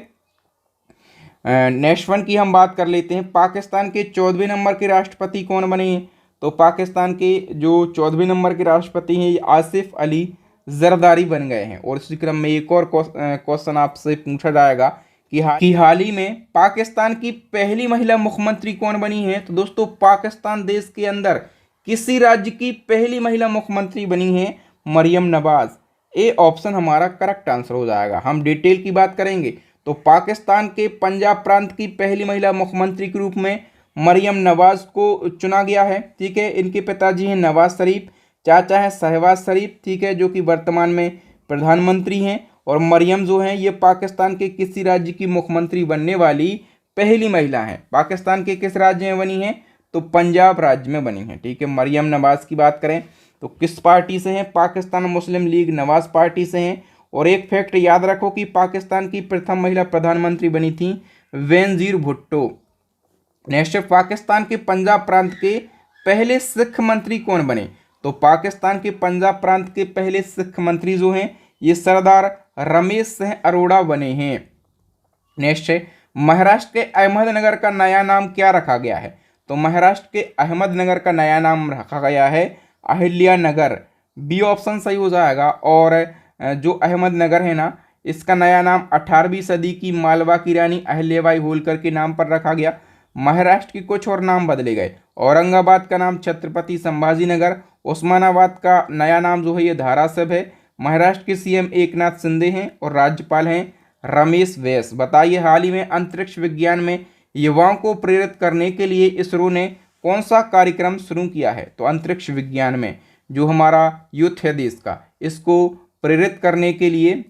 नेक्स्ट वन की हम बात कर लेते हैं, पाकिस्तान के 14वें नंबर के राष्ट्रपति कौन बने हैं। तो पाकिस्तान के जो 14वें नंबर के राष्ट्रपति हैं, ये आसिफ अली जरदारी बन गए हैं। और इसी क्रम में एक और क्वेश्चन आपसे पूछा जाएगा कि हाल ही में पाकिस्तान की पहली महिला मुख्यमंत्री कौन बनी है। तो दोस्तों, पाकिस्तान देश के अंदर किसी राज्य की पहली महिला मुख्यमंत्री बनी है, मरियम नवाज। ए ऑप्शन हमारा करेक्ट आंसर हो जाएगा। हम डिटेल की बात करेंगे तो पाकिस्तान के पंजाब प्रांत की पहली महिला मुख्यमंत्री के रूप में मरियम नवाज को चुना गया है। ठीक है, इनके पिताजी हैं नवाज शरीफ, चाचा है शहबाज शरीफ। ठीक है, जो कि वर्तमान में प्रधानमंत्री हैं। और मरियम जो हैं, ये पाकिस्तान के किसी राज्य की मुख्यमंत्री बनने वाली पहली महिला हैं। पाकिस्तान के किस राज्य में बनी हैं, तो पंजाब राज्य में बनी हैं। ठीक है, मरियम नवाज की बात करें तो किस पार्टी से हैं, पाकिस्तान मुस्लिम लीग नवाज पार्टी से हैं। और एक फैक्ट याद रखो कि पाकिस्तान की प्रथम महिला प्रधानमंत्री बनी थी बेनजीर भुट्टो। नेक्स्ट, पाकिस्तान के पंजाब प्रांत के पहले सिख मंत्री कौन बने। तो पाकिस्तान के पंजाब प्रांत के पहले सिख मंत्री जो हैं, ये सरदार रमेश सिंह अरोड़ा बने हैं। नेक्स्ट है, महाराष्ट्र के अहमदनगर का नया नाम क्या रखा गया है। तो महाराष्ट्र के अहमदनगर का नया नाम रखा गया है अहिल्या नगर। बी ऑप्शन सही हो जाएगा। और जो अहमदनगर है ना, इसका नया नाम 18वीं सदी की मालवा की रानी अहिल्याबाई होलकर के नाम पर रखा गया। महाराष्ट्र के कुछ और नाम बदले गए। औरंगाबाद का नाम छत्रपति संभाजी नगर, उस्मानाबाद का नया नाम जो है ये धाराशिव है। महाराष्ट्र के सीएम एकनाथ शिंदे हैं और राज्यपाल हैं रमेश बैस। बताइए, हाल ही में अंतरिक्ष विज्ञान में युवाओं को प्रेरित करने के लिए इसरो ने कौन सा कार्यक्रम शुरू किया है। तो अंतरिक्ष विज्ञान में जो हमारा यूथ है देश का, इसको प्रेरित करने के लिए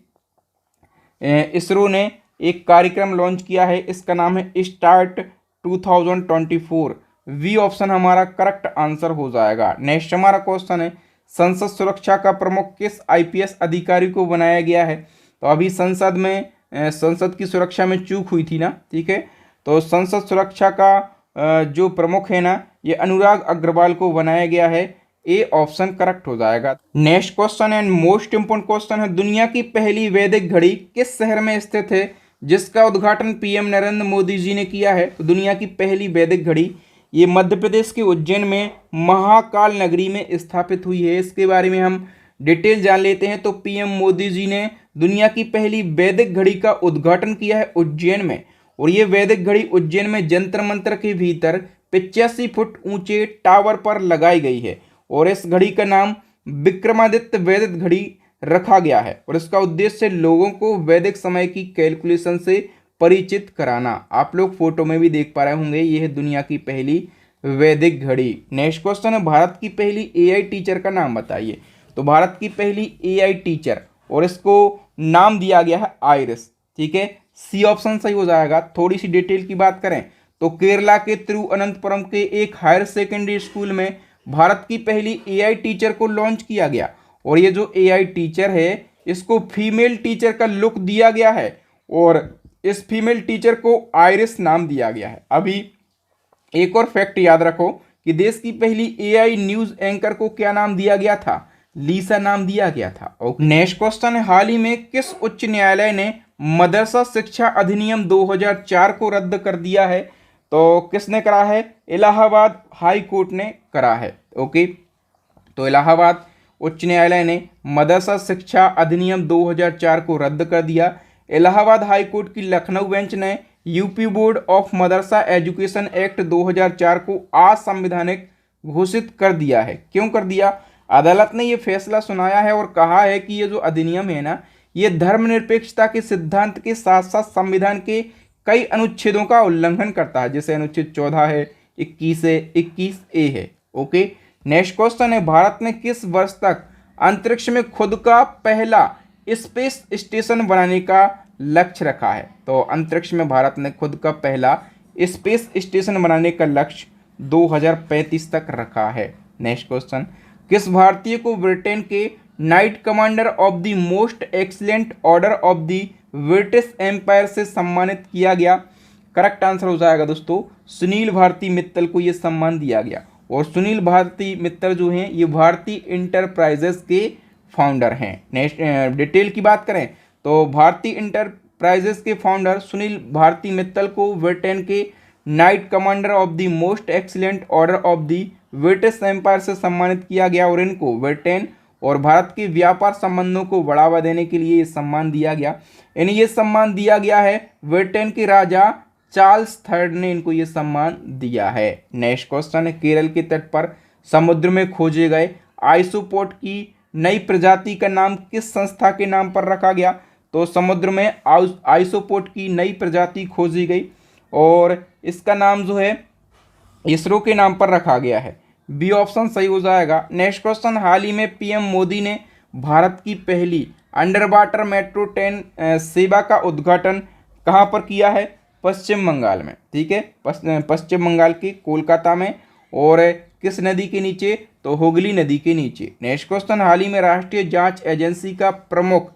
इसरो ने एक कार्यक्रम लॉन्च किया है। इसका नाम है स्टार्ट 2024। वी ऑप्शन हमारा करेक्ट आंसर हो जाएगा। नेक्स्ट हमारा क्वेश्चन है, संसद सुरक्षा का प्रमुख किस आईपीएस अधिकारी को बनाया गया है। तो अभी संसद की सुरक्षा में चूक हुई थी ना। ठीक है, तो संसद सुरक्षा का जो प्रमुख है ना, ये अनुराग अग्रवाल को बनाया गया है। ए ऑप्शन करेक्ट हो जाएगा। Next question and most important question है, दुनिया की पहली वैदिक घड़ी किस शहर में स्थित है, जिसका उद्घाटन पीएम नरेंद्र मोदी जी ने किया है। तो दुनिया की पहली वैदिक घड़ी ये मध्य प्रदेश के उज्जैन में महाकाल नगरी में स्थापित हुई है। इसके बारे में हम डिटेल जान लेते हैं। तो पीएम मोदी जी ने दुनिया की पहली वैदिक घड़ी का उद्घाटन किया है उज्जैन में। और ये वैदिक घड़ी उज्जैन में जंतर मंतर के भीतर 85 फुट ऊंचे टावर पर लगाई गई है। और इस घड़ी का नाम विक्रमादित्य वैदिक घड़ी रखा गया है। और इसका उद्देश्य लोगों को वैदिक समय की कैलकुलेशन से परिचित कराना। आप लोग फोटो में भी देख पा रहे होंगे, यह है दुनिया की पहली वैदिक घड़ी। नेक्स्ट क्वेश्चन है, भारत की पहली एआई टीचर का नाम बताइए। तो भारत की पहली एआई टीचर, और इसको नाम दिया गया है आइरिस। ठीक है, सी ऑप्शन सही हो जाएगा। थोड़ी सी डिटेल की बात करें तो केरला के तिरुवनंतपुरम के एक हायर सेकेंडरी स्कूल में भारत की पहली एआई टीचर को लॉन्च किया गया। और ये जो एआई टीचर है, इसको फीमेल टीचर का लुक दिया गया है और इस फीमेल टीचर को आइरिस नाम दिया गया है। अभी एक और फैक्ट याद रखो कि देश की पहली एआई न्यूज एंकर को क्या नाम दिया गया था, लीसा नाम दिया गया था। और नेक्स्ट क्वेश्चन है, हाल ही में किस उच्च न्यायालय ने मदरसा शिक्षा अधिनियम 2004 को रद्द कर दिया है। तो किसने करा है, इलाहाबाद हाई कोर्ट ने करा है। ओके, तो इलाहाबाद उच्च न्यायालय ने मदरसा शिक्षा अधिनियम 2004 को रद्द कर दिया। इलाहाबाद हाई कोर्ट की लखनऊ बेंच ने UP board of Madrasa education act 2004 को असंवैधानिक घोषित कर दिया है। क्यों कर दिया? अदालत ने ये फैसला सुनाया है और कहा है कि ये जो अधिनियम है ना, ये धर्मनिरपेक्षता के सिद्धांत के साथ साथ संविधान के कई अनुच्छेदों का उल्लंघन करता है, जैसे अनुच्छेद 14 है, 21 है, 21A है। ओके, नेक्स्ट क्वेश्चन है, भारत ने किस वर्ष तक अंतरिक्ष में खुद का पहला स्पेस स्टेशन बनाने का लक्ष्य रखा है? तो अंतरिक्ष में भारत ने खुद का पहला स्पेस स्टेशन बनाने का लक्ष्य 2035 तक रखा है। नेक्स्ट क्वेश्चन, किस भारतीय को ब्रिटेन के Knight Commander of the Most Excellent Order of the British Empire से सम्मानित किया गया? करेक्ट आंसर हो जाएगा दोस्तों, सुनील भारती मित्तल को यह सम्मान दिया गया। और सुनील भारती मित्तल जो हैं ये भारती इंटरप्राइजेस के फाउंडर हैं। नेक्स्ट डिटेल की बात करें तो भारती इंटरप्राइजेस के फाउंडर सुनील भारती मित्तल को ब्रिटेन के Knight Commander of the Most Excellent Order of the British Empire से सम्मानित किया गया और इनको ब्रिटेन और भारत के व्यापार संबंधों को बढ़ावा देने के लिए ये सम्मान दिया गया। इन्हें ये सम्मान दिया गया है ब्रिटेन के राजा चार्ल्स थर्ड ने इनको ये सम्मान दिया है। नेक्स्ट क्वेश्चन है, केरल के तट पर समुद्र में खोजे गए आइसोपोड की नई प्रजाति का नाम किस संस्था के नाम पर रखा गया? तो समुद्र में आइसोपोड की नई प्रजाति खोजी गई और इसका नाम जो है इसरो के नाम पर रखा गया है। बी ऑप्शन सही हो जाएगा। नेक्स्ट क्वेश्चन, हाल ही में पीएम मोदी ने भारत की पहली अंडर वाटर मेट्रो ट्रेन सेवा का उद्घाटन कहाँ पर किया है? पश्चिम बंगाल में। ठीक है, पश्चिम बंगाल के कोलकाता में। और किस नदी के नीचे? तो हुगली नदी के नीचे। नेक्स्ट क्वेश्चन, हाल ही में राष्ट्रीय जांच एजेंसी का प्रमुख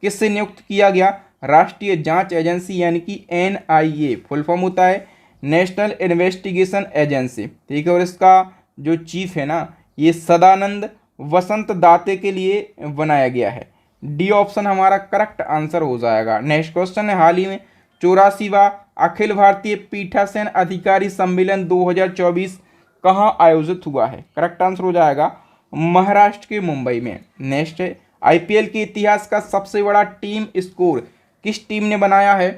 किससे नियुक्त किया गया? राष्ट्रीय जांच एजेंसी यानी कि NIA फुल फॉर्म होता है नेशनल इन्वेस्टिगेशन एजेंसी। ठीक है, और इसका जो चीफ है ना ये सदानंद वसंत दाते के लिए बनाया गया है। डी ऑप्शन हमारा करेक्ट आंसर हो जाएगा। नेक्स्ट क्वेश्चन है, हाल ही में 84वां अखिल भारतीय पीठासीन अधिकारी सम्मेलन 2024 कहाँ आयोजित हुआ है? करेक्ट आंसर हो जाएगा महाराष्ट्र के मुंबई में। नेक्स्ट है, IPL के इतिहास का सबसे बड़ा टीम स्कोर किस टीम ने बनाया है?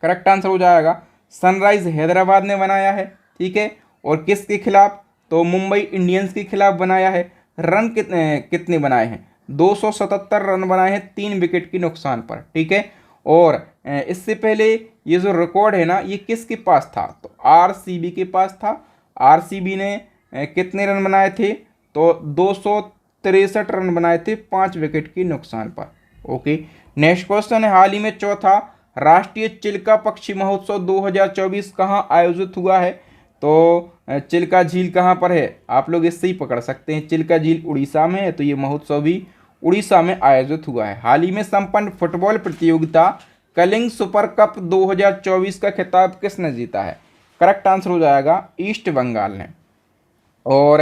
करेक्ट आंसर हो जाएगा सनराइज हैदराबाद ने बनाया है। ठीक है, और किसके खिलाफ? तो मुंबई इंडियंस के खिलाफ बनाया है। रन कितने बनाए हैं? 277 रन बनाए हैं 3 विकेट के नुकसान पर। ठीक है, और इससे पहले ये जो रिकॉर्ड है ना ये किसके पास था? तो RCB के पास था। RCB ने कितने रन बनाए थे? तो 263 रन बनाए थे 5 विकेट के नुकसान पर। ओके, नेक्स्ट क्वेश्चन है, हाल ही में चौथा राष्ट्रीय चिल्का पक्षी महोत्सव 2024 कहाँ आयोजित हुआ है? तो चिल्का झील कहाँ पर है? आप लोग इससे ही पकड़ सकते हैं, चिल्का झील उड़ीसा में है, तो ये महोत्सव भी उड़ीसा में आयोजित हुआ है। हाल ही में संपन्न फुटबॉल प्रतियोगिता कलिंग सुपर कप 2024 का खिताब किसने जीता है? करेक्ट आंसर हो जाएगा ईस्ट बंगाल ने। और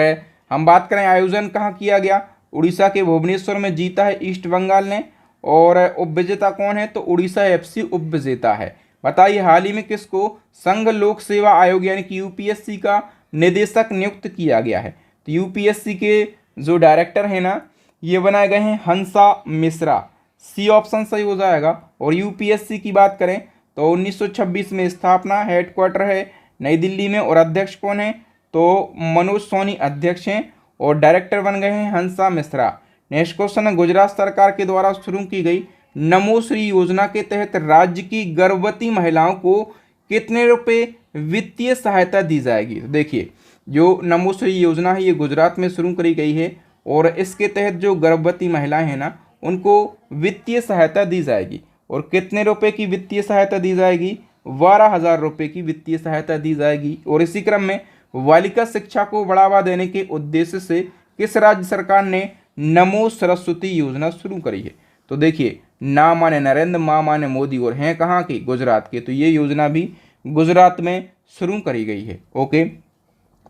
हम बात करें आयोजन कहाँ किया गया? उड़ीसा के भुवनेश्वर में जीता है ईस्ट बंगाल ने। और उपविजेता कौन है? तो उड़ीसा FC उपविजेता है। बताइए हाल ही में किसको संघ लोक सेवा आयोग यानी कि UPSC का निदेशक नियुक्त किया गया है? तो UPSC के जो डायरेक्टर हैं ना ये बनाए गए हैं हंसा मिश्रा। सी ऑप्शन सही हो जाएगा। और UPSC की बात करें तो 1926 में स्थापना, हेडक्वार्टर है नई दिल्ली में और अध्यक्ष कौन है? तो मनोज सोनी अध्यक्ष हैं और डायरेक्टर बन गए हैं हंसा मिश्रा। नेक्स्ट क्वेश्चन है, गुजरात सरकार के द्वारा शुरू की गई नमोश्री योजना के तहत राज्य की गर्भवती महिलाओं को कितने रुपए वित्तीय सहायता दी जाएगी? तो देखिए जो नमोश्री योजना है ये गुजरात में शुरू करी गई है और इसके तहत जो गर्भवती महिलाएं हैं ना उनको वित्तीय सहायता दी जाएगी। और कितने रुपए की वित्तीय सहायता दी जाएगी? 12,000 रुपये की वित्तीय सहायता दी जाएगी। और इसी क्रम में बालिका शिक्षा को बढ़ावा देने के उद्देश्य से किस राज्य सरकार ने नमो सरस्वती योजना शुरू करी है? तो देखिए ना माने नरेंद्र, माँ माने मोदी और हैं कहाँ की? गुजरात के। तो ये योजना भी गुजरात में शुरू करी गई है। ओके,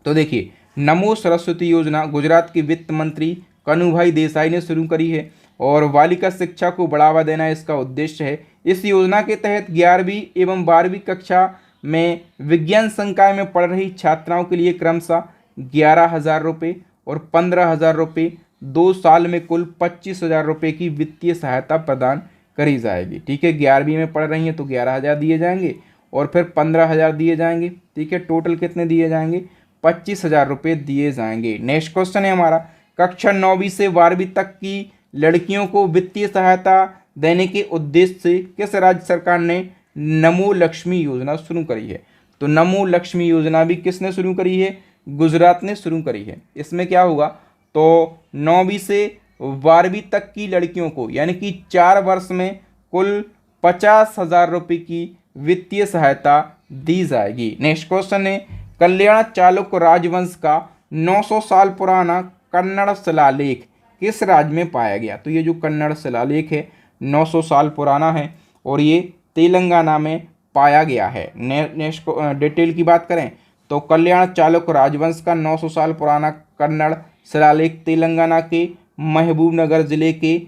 तो देखिए नमो सरस्वती योजना गुजरात के वित्त मंत्री कनुभाई देसाई ने शुरू करी है और बालिका शिक्षा को बढ़ावा देना इसका उद्देश्य है। इस योजना के तहत 11वीं एवं 12वीं कक्षा में विज्ञान संकाय में पढ़ रही छात्राओं के लिए क्रमशः 11,000 रुपये और 15,000 रुपये 2 साल में कुल 25,000 रुपये की वित्तीय सहायता प्रदान करी जाएगी। ठीक है, 11वीं में पढ़ रही हैं तो 11,000 दिए जाएंगे और फिर 15,000 दिए जाएंगे। ठीक है, टोटल कितने दिए जाएंगे? 25,000 रुपये दिए जाएंगे। नेक्स्ट क्वेश्चन है हमारा, कक्षा 9वीं से 12वीं तक की लड़कियों को वित्तीय सहायता देने के उद्देश्य से किस राज्य सरकार ने नमो लक्ष्मी योजना शुरू करी है? तो नमो लक्ष्मी योजना भी किसने शुरू करी है? गुजरात ने शुरू करी है। इसमें क्या होगा? तो 9वीं से 12वीं तक की लड़कियों को यानी कि 4 वर्ष में कुल 50,000 रुपये की वित्तीय सहायता दी जाएगी। नेक्स्ट क्वेश्चन है, कल्याण चालुक्य राजवंश का 900 साल पुराना कन्नड़ शिलालेख किस राज्य में पाया गया? तो ये जो कन्नड़ शिलालेख है 900 साल पुराना है और ये तेलंगाना में पाया गया है। नेक्स्ट डिटेल की बात करें तो कल्याण चालुक्य राजवंश का 900 साल पुराना कन्नड़ शिलालेख तेलंगाना के महबूबनगर जिले के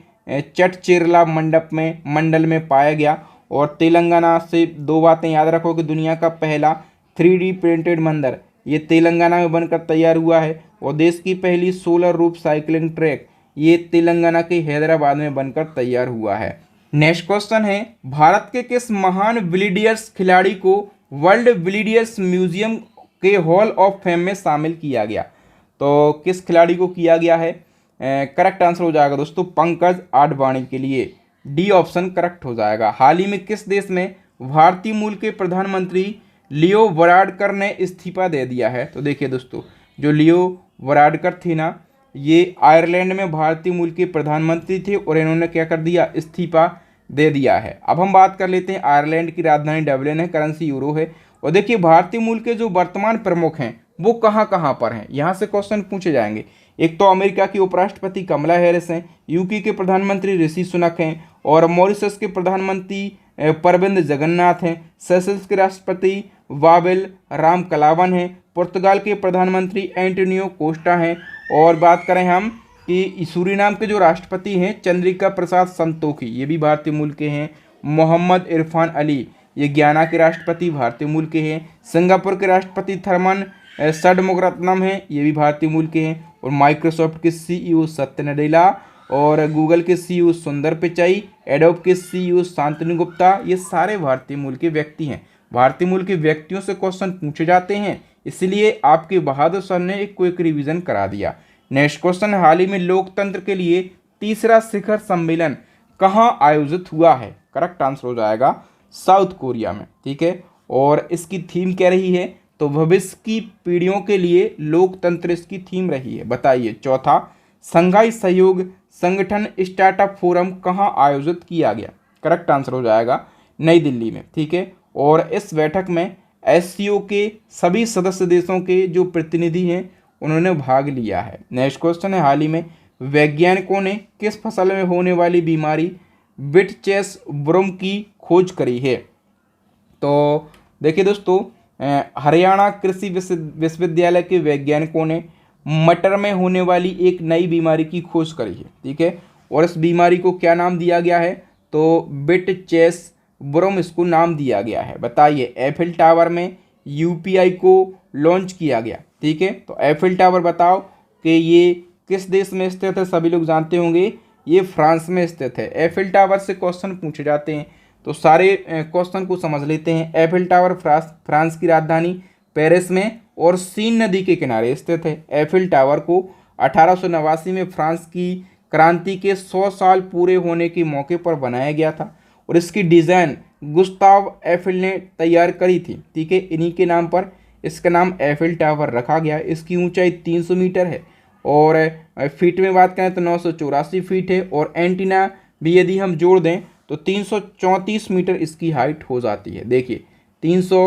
चटचेरला मंडल में पाया गया। और तेलंगाना से 2 बातें याद रखो कि दुनिया का पहला 3D प्रिंटेड मंदिर ये तेलंगाना में बनकर तैयार हुआ है और देश की पहली सोलर रूफ साइकिलिंग ट्रैक ये तेलंगाना के हैदराबाद में बनकर तैयार हुआ है। नेक्स्ट क्वेश्चन है, भारत के किस महान बिलियर्ड्स खिलाड़ी को वर्ल्ड बिलियर्ड्स म्यूजियम के हॉल ऑफ फेम में शामिल किया गया? तो किस खिलाड़ी को किया गया है? करेक्ट आंसर हो जाएगा दोस्तों पंकज आडवाणी के लिए डी ऑप्शन करेक्ट हो जाएगा। हाल ही में किस देश में भारतीय मूल के प्रधानमंत्री लियो वराडकर ने इस्तीफा दे दिया है? तो देखिए दोस्तों, जो लियो वराडकर थे ना, ये आयरलैंड में भारतीय मूल के प्रधानमंत्री थे और इन्होंने क्या कर दिया? इस्तीफा दे दिया है। अब हम बात कर लेते हैं, आयरलैंड की राजधानी डबलिन है, करेंसी यूरो है। और देखिए भारतीय मूल के जो वर्तमान प्रमुख हैं वो कहाँ कहाँ पर हैं, यहाँ से क्वेश्चन पूछे जाएंगे। एक तो अमेरिका की उपराष्ट्रपति कमला हैरिस हैं, यूके के प्रधानमंत्री ऋषि सुनक हैं और मॉरिशस के प्रधानमंत्री प्रविंद जगन्नाथ हैं। सेशल्स के राष्ट्रपति वाबेल राम कलावन हैं। पुर्तगाल के प्रधानमंत्री एंटोनियो कोस्टा हैं। और बात करें हम कि सूरीनाम के जो राष्ट्रपति हैं चंद्रिका प्रसाद संतोखी, ये भी भारतीय मूल के हैं। मोहम्मद इरफान अली ये गयाना के राष्ट्रपति भारतीय मूल के हैं। सिंगापुर के राष्ट्रपति थर्मन षडमुगरत्नम हैं, ये भी भारतीय मूल के हैं। और माइक्रोसॉफ्ट के CEO सत्य नडेला और गूगल के CEO सुंदर पिचाई, एडोब के CEO शांतनु गुप्ता, ये सारे भारतीय मूल के व्यक्ति हैं। भारतीय मूल के व्यक्तियों से क्वेश्चन पूछे जाते हैं, इसलिए आपके बहादुर सर ने एक क्विक रिवीजन करा दिया। नेक्स्ट क्वेश्चन, हाल ही में लोकतंत्र के लिए तीसरा शिखर सम्मेलन कहाँ आयोजित हुआ है? करेक्ट आंसर हो जाएगा साउथ कोरिया में। ठीक है, और इसकी थीम क्या रही है? तो भविष्य की पीढ़ियों के लिए लोकतंत्र इसकी थीम रही है। बताइए। चौथा, संघाई सहयोग संगठन स्टार्टअप फोरम कहाँ आयोजित किया गया? करेक्ट आंसर हो जाएगा नई दिल्ली में। ठीक है, और इस बैठक में SCO के सभी सदस्य देशों के जो प्रतिनिधि हैं उन्होंने भाग लिया है। नेक्स्ट क्वेश्चन है, हाल ही में वैज्ञानिकों ने किस फसल में होने वाली बीमारी विटचेस ब्रूम की खोज करी है? तो देखिए दोस्तों, हरियाणा कृषि विश्वविद्यालय के वैज्ञानिकों ने मटर में होने वाली एक नई बीमारी की खोज करी है। ठीक है, और इस बीमारी को क्या नाम दिया गया है? तो विटचेस ब्रूम इसको नाम दिया गया है। बताइए। एफिल टावर में UPI को लॉन्च किया गया। ठीक है, तो एफिल टावर बताओ कि ये किस देश में स्थित है? सभी लोग जानते होंगे ये फ्रांस में स्थित है। एफिल टावर से क्वेश्चन पूछे जाते हैं, तो सारे क्वेश्चन को समझ लेते हैं। एफिल टावर फ्रांस की राजधानी पेरिस में और सीन नदी के किनारे स्थित है। एफिल टावर को 1889 में फ्रांस की क्रांति के 100 साल पूरे होने के मौके पर बनाया गया था और इसकी डिज़ाइन गुस्ताव एफिल ने तैयार करी थी। ठीक है, इन्हीं के नाम पर इसका नाम एफिल टावर रखा गया। इसकी ऊंचाई 300 मीटर है और फीट में बात करें तो 984 फीट है और एंटीना भी यदि हम जोड़ दें तो 334 मीटर इसकी हाइट हो जाती है। देखिए 300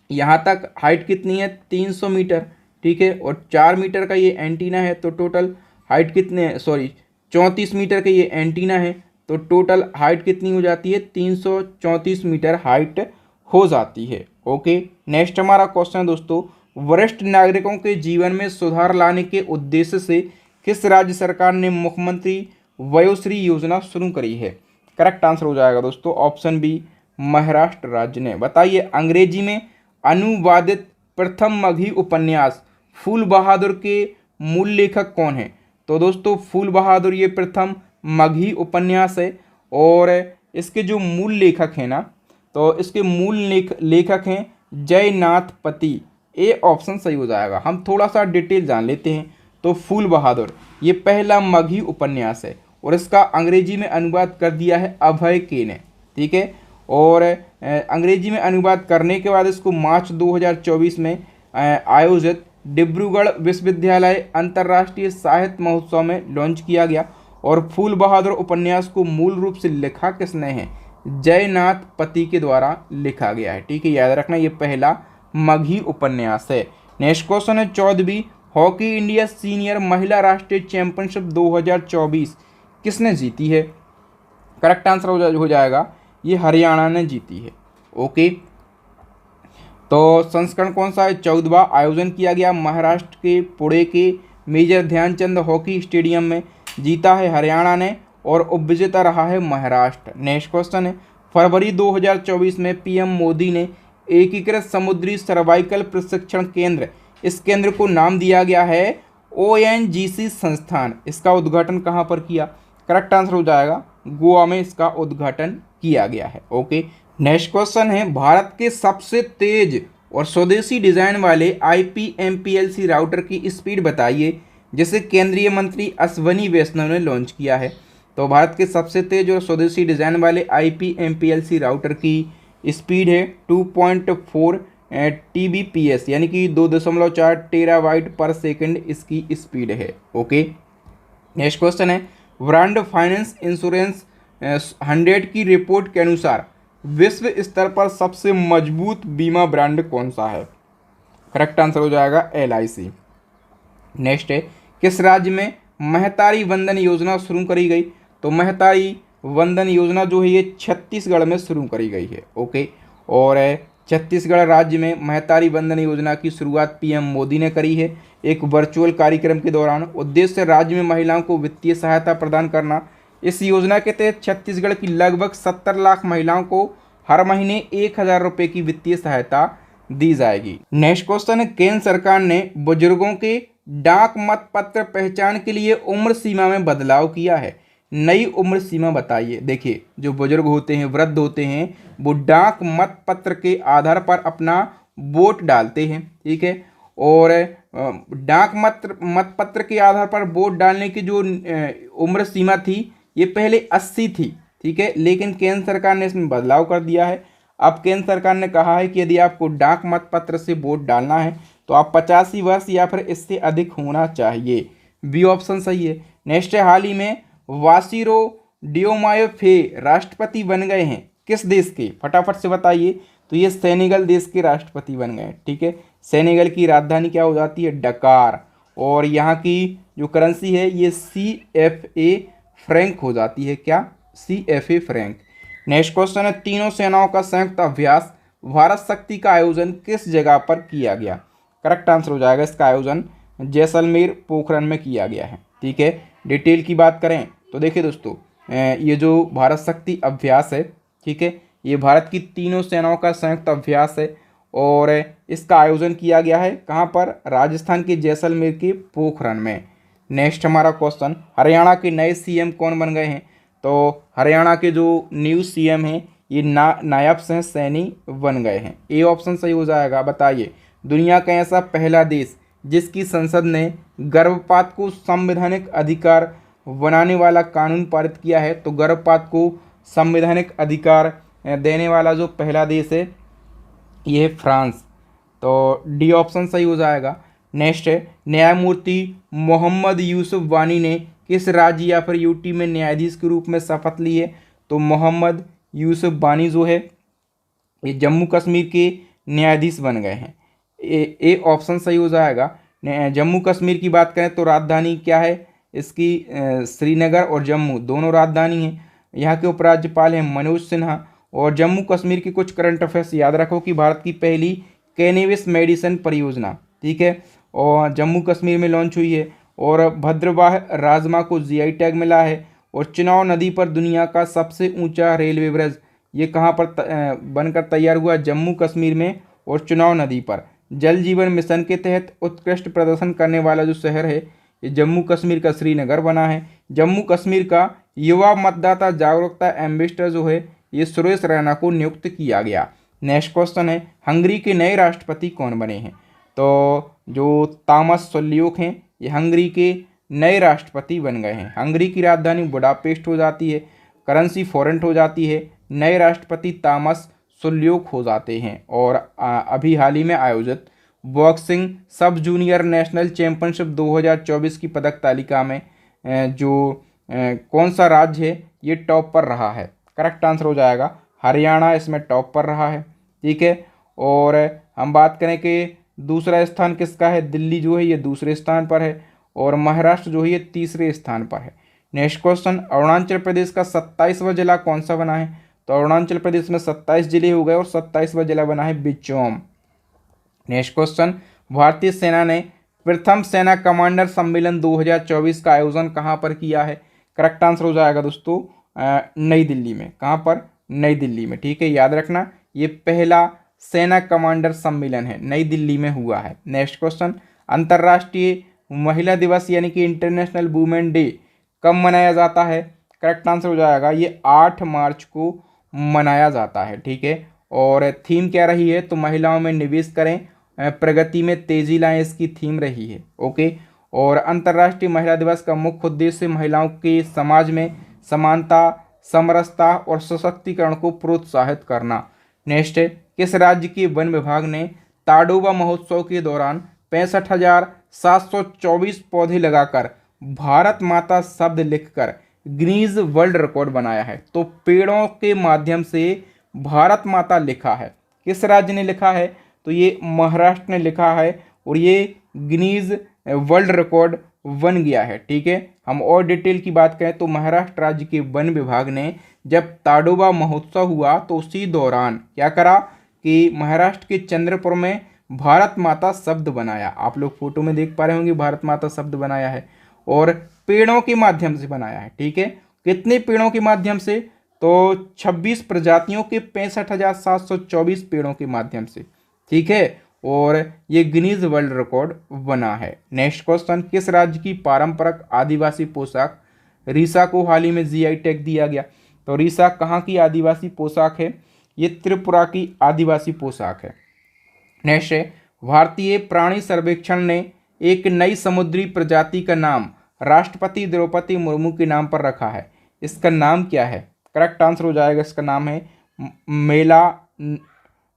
यहाँ तक हाइट कितनी है? 300 मीटर। ठीक है, और 4 मीटर का ये एंटीना है तो टोटल हाइट कितने है? 34 मीटर का ये एंटीना है तो टोटल हाइट कितनी हो जाती है? 334 मीटर हाइट हो जाती है। ओके, नेक्स्ट हमारा क्वेश्चन दोस्तों, वरिष्ठ नागरिकों के जीवन में सुधार लाने के उद्देश्य से किस राज्य सरकार ने मुख्यमंत्री वयोश्री योजना शुरू करी है? करेक्ट आंसर हो जाएगा दोस्तों ऑप्शन बी, महाराष्ट्र राज्य ने। बताइए। अंग्रेजी में अनुवादित प्रथम मगही उपन्यास फूल बहादुर के मूल लेखक कौन है? तो दोस्तों फूल बहादुर ये प्रथम मगही उपन्यास है। और इसके जो मूल लेखक हैं ना, तो इसके मूल लेखक हैं जयनाथ पति। ए ऑप्शन सही हो जाएगा। हम थोड़ा सा डिटेल जान लेते हैं। तो फूल बहादुर ये पहला मगही उपन्यास है और इसका अंग्रेजी में अनुवाद कर दिया है अभय के ने। ठीक है। और अंग्रेजी में अनुवाद करने के बाद इसको मार्च 2024 में आयोजित डिब्रूगढ़ विश्वविद्यालय अंतर्राष्ट्रीय साहित्य महोत्सव में लॉन्च किया गया। और फूल बहादुर उपन्यास को मूल रूप से लिखा किसने है? जयनाथ पति के द्वारा लिखा गया है। ठीक है, याद रखना ये पहला मगही उपन्यास है। नेक्स्ट क्वेश्चन है 14वीं हॉकी इंडिया सीनियर महिला राष्ट्रीय चैंपियनशिप 2024 किसने जीती है? करेक्ट आंसर हो जाएगा ये हरियाणा ने जीती है। ओके, तो संस्करण कौन सा है? 14वां आयोजन किया गया महाराष्ट्र के पुणे के मेजर ध्यानचंद हॉकी स्टेडियम में। जीता है हरियाणा ने और उपविजेता रहा है महाराष्ट्र। नेक्स्ट क्वेश्चन है फरवरी 2024 में पीएम मोदी ने एकीकृत समुद्री सर्वाइकल प्रशिक्षण केंद्र, इस केंद्र को नाम दिया गया है ONGC संस्थान। इसका उद्घाटन कहाँ पर किया? करेक्ट आंसर हो जाएगा गोवा में इसका उद्घाटन किया गया है। ओके, नेक्स्ट क्वेश्चन है भारत के सबसे तेज और स्वदेशी डिजाइन वाले IP/MPLC राउटर की स्पीड बताइए, जिसे केंद्रीय मंत्री अश्वनी वैष्णव ने लॉन्च किया है। तो भारत के सबसे तेज और स्वदेशी डिजाइन वाले IP/MPLC राउटर की स्पीड है 2.4 TBPS यानी कि 2.4 टेराबाइट पर सेकंड इसकी स्पीड है। ओके, नेक्स्ट क्वेश्चन है ब्रांड फाइनेंस इंश्योरेंस 100 की रिपोर्ट के अनुसार विश्व स्तर पर सबसे मजबूत बीमा ब्रांड कौन सा है? करेक्ट आंसर हो जाएगा LIC। नेक्स्ट है किस राज्य में महतारी वंदन योजना शुरू करी गई? तो महतारी वंदन योजना जो है ये छत्तीसगढ़ में शुरू करी गई है। ओके, और छत्तीसगढ़ राज्य में महतारी वंदन योजना की शुरुआत PM मोदी ने करी है एक वर्चुअल कार्यक्रम के दौरान। उद्देश्य राज्य में महिलाओं को वित्तीय सहायता प्रदान करना। इस योजना के तहत छत्तीसगढ़ की लगभग 70 लाख महिलाओं को हर महीने 1000 रुपये की वित्तीय सहायता दी जाएगी। नेक्स्ट क्वेश्चन है केंद्र सरकार ने बुजुर्गों के डाक मत पत्र पहचान के लिए उम्र सीमा में बदलाव किया है। नई उम्र सीमा बताइए। देखिए जो बुजुर्ग होते हैं, वृद्ध होते हैं, वो डाक मत पत्र के आधार पर अपना वोट डालते हैं। ठीक है, और डाक मत पत्र के आधार पर वोट डालने की जो उम्र सीमा थी ये पहले 80 थी। ठीक है, लेकिन केंद्र सरकार ने इसमें बदलाव कर दिया है। अब केंद्र सरकार ने कहा है कि यदि आपको डाक मत पत्र से वोट डालना है तो आप 85 वर्ष या फिर इससे अधिक होना चाहिए। बी ऑप्शन सही है। नेक्स्ट है हाल ही में वासिरो डियोमायो फे राष्ट्रपति बन गए हैं किस देश के? फटाफट से बताइए। तो ये सेनेगल देश के राष्ट्रपति बन गए। ठीक है, सेनेगल की राजधानी क्या हो जाती है? डकार। और यहाँ की जो करेंसी है ये CFA फ्रैंक हो जाती है। क्या? CFA Frank. नेक्स्ट क्वेश्चन है तीनों सेनाओं का संयुक्त अभ्यास भारत शक्ति का आयोजन किस जगह पर किया गया? करेक्ट आंसर हो जाएगा इसका आयोजन जैसलमेर पोखरण में किया गया है। ठीक है, डिटेल की बात करें तो देखिए दोस्तों ये जो भारत शक्ति अभ्यास है, ठीक है, ये भारत की तीनों सेनाओं का संयुक्त अभ्यास है और इसका आयोजन किया गया है कहाँ पर? राजस्थान के जैसलमेर के पोखरण में। नेक्स्ट हमारा क्वेश्चन हरियाणा के नए CM कौन बन गए हैं? तो हरियाणा के जो न्यू CM हैं ये नायब सिंह सैनी बन गए हैं। ए ऑप्शन सही हो जाएगा। बताइए दुनिया का ऐसा पहला देश जिसकी संसद ने गर्भपात को संवैधानिक अधिकार बनाने वाला कानून पारित किया है। तो गर्भपात को संवैधानिक अधिकार देने वाला जो पहला देश है ये है फ्रांस। तो डी ऑप्शन सही हो जाएगा। नेक्स्ट है न्यायमूर्ति मोहम्मद यूसुफ वानी ने किस राज्य या फिर UT में न्यायाधीश के रूप में शपथ ली है? तो मोहम्मद यूसुफ वानी जो है ये जम्मू कश्मीर के न्यायाधीश बन गए हैं। ए ऑप्शन सही हो जाएगा। जम्मू कश्मीर की बात करें तो राजधानी क्या है इसकी? श्रीनगर और जम्मू दोनों राजधानी हैं। यहाँ के उपराज्यपाल हैं मनोज सिन्हा। और जम्मू कश्मीर की कुछ करंट अफेयर्स याद रखो कि भारत की पहली कैनबिस मेडिसिन परियोजना, ठीक है, और जम्मू कश्मीर में लॉन्च हुई है। और भद्रवाह राजमा को GI टैग मिला है। और चुनाव नदी पर दुनिया का सबसे ऊंचा रेलवे ब्रिज ये कहाँ पर बनकर तैयार हुआ? जम्मू कश्मीर में और चुनाव नदी पर। जल जीवन मिशन के तहत उत्कृष्ट प्रदर्शन करने वाला जो शहर है ये जम्मू कश्मीर का श्रीनगर बना है। जम्मू कश्मीर का युवा मतदाता जागरूकता एम्बेसडर जो है ये सुरेश रैना को नियुक्त किया गया। नेक्स्ट क्वेश्चन है, हंगरी के नए राष्ट्रपति कौन बने हैं? तो जो तामस सोल्यूक हैं ये हंगरी के नए राष्ट्रपति बन गए हैं। हंगरी की राजधानी बुडापेस्ट हो जाती है, करेंसी फॉरेंट हो जाती है, नए राष्ट्रपति तामस सोल्यूक हो जाते हैं। और अभी हाल ही में आयोजित बॉक्सिंग सब जूनियर नेशनल चैंपियनशिप 2024 की पदक तालिका में जो कौन सा राज्य है ये टॉप पर रहा है? करेक्ट आंसर हो जाएगा हरियाणा इसमें टॉप पर रहा है। ठीक है, और हम बात करें कि दूसरा स्थान किसका है? दिल्ली जो है ये दूसरे स्थान पर है और महाराष्ट्र जो है ये तीसरे स्थान पर है। नेक्स्ट क्वेश्चन, अरुणाचल प्रदेश का 27वां जिला कौन सा बना है? तो अरुणाचल प्रदेश में 27 जिले हो गए और 27वां जिला बना है बिचौम। नेक्स्ट क्वेश्चन, भारतीय सेना ने प्रथम सेना कमांडर सम्मेलन 2024 का आयोजन कहाँ पर किया है? करेक्ट आंसर हो जाएगा दोस्तों नई दिल्ली में। कहाँ पर? नई दिल्ली में। ठीक है, याद रखना ये पहला सेना कमांडर सम्मेलन है, नई दिल्ली में हुआ है। नेक्स्ट क्वेश्चन, अंतर्राष्ट्रीय महिला दिवस यानी कि इंटरनेशनल वुमेन डे कब मनाया जाता है? करेक्ट आंसर हो जाएगा ये 8 मार्च को मनाया जाता है। ठीक है, और थीम क्या रही है? तो महिलाओं में निवेश करें, प्रगति में तेजी लाएं, इसकी थीम रही है। ओके, और अंतर्राष्ट्रीय महिला दिवस का मुख्य उद्देश्य महिलाओं के समाज में समानता, समरसता और सशक्तिकरण को प्रोत्साहित करना। नेक्स्ट है, किस राज्य के वन विभाग ने ताडोबा महोत्सव के दौरान 65,724 पौधे लगाकर भारत माता शब्द लिखकर गिनीज वर्ल्ड रिकॉर्ड बनाया है? तो पेड़ों के माध्यम से भारत माता लिखा है, किस राज्य ने लिखा है? तो ये महाराष्ट्र ने लिखा है और ये गिनीज वर्ल्ड रिकॉर्ड बन गया है। ठीक है, हम और डिटेल की बात करें तो महाराष्ट्र राज्य के वन विभाग ने जब ताडोबा महोत्सव हुआ तो उसी दौरान क्या करा कि महाराष्ट्र के चंद्रपुर में भारत माता शब्द बनाया। आप लोग फोटो में देख पा रहे होंगे भारत माता शब्द बनाया है और पेड़ों के माध्यम से बनाया है। ठीक है, कितने पेड़ों के माध्यम से? तो 26 प्रजातियों के 65,724 पेड़ों के माध्यम से। ठीक है, और ये गिनीज वर्ल्ड रिकॉर्ड बना है। नेक्स्ट क्वेश्चन, किस राज्य की पारंपरिक आदिवासी पोशाक रीसा को हाल ही में जीआई टैग दिया गया? तो रीसा कहाँ की आदिवासी पोशाक है? ये त्रिपुरा की आदिवासी पोशाक है। नेक्स्ट है, भारतीय प्राणी सर्वेक्षण ने एक नई समुद्री प्रजाति का नाम राष्ट्रपति द्रौपदी मुर्मू के नाम पर रखा है, इसका नाम क्या है? करेक्ट आंसर हो जाएगा इसका नाम है मेला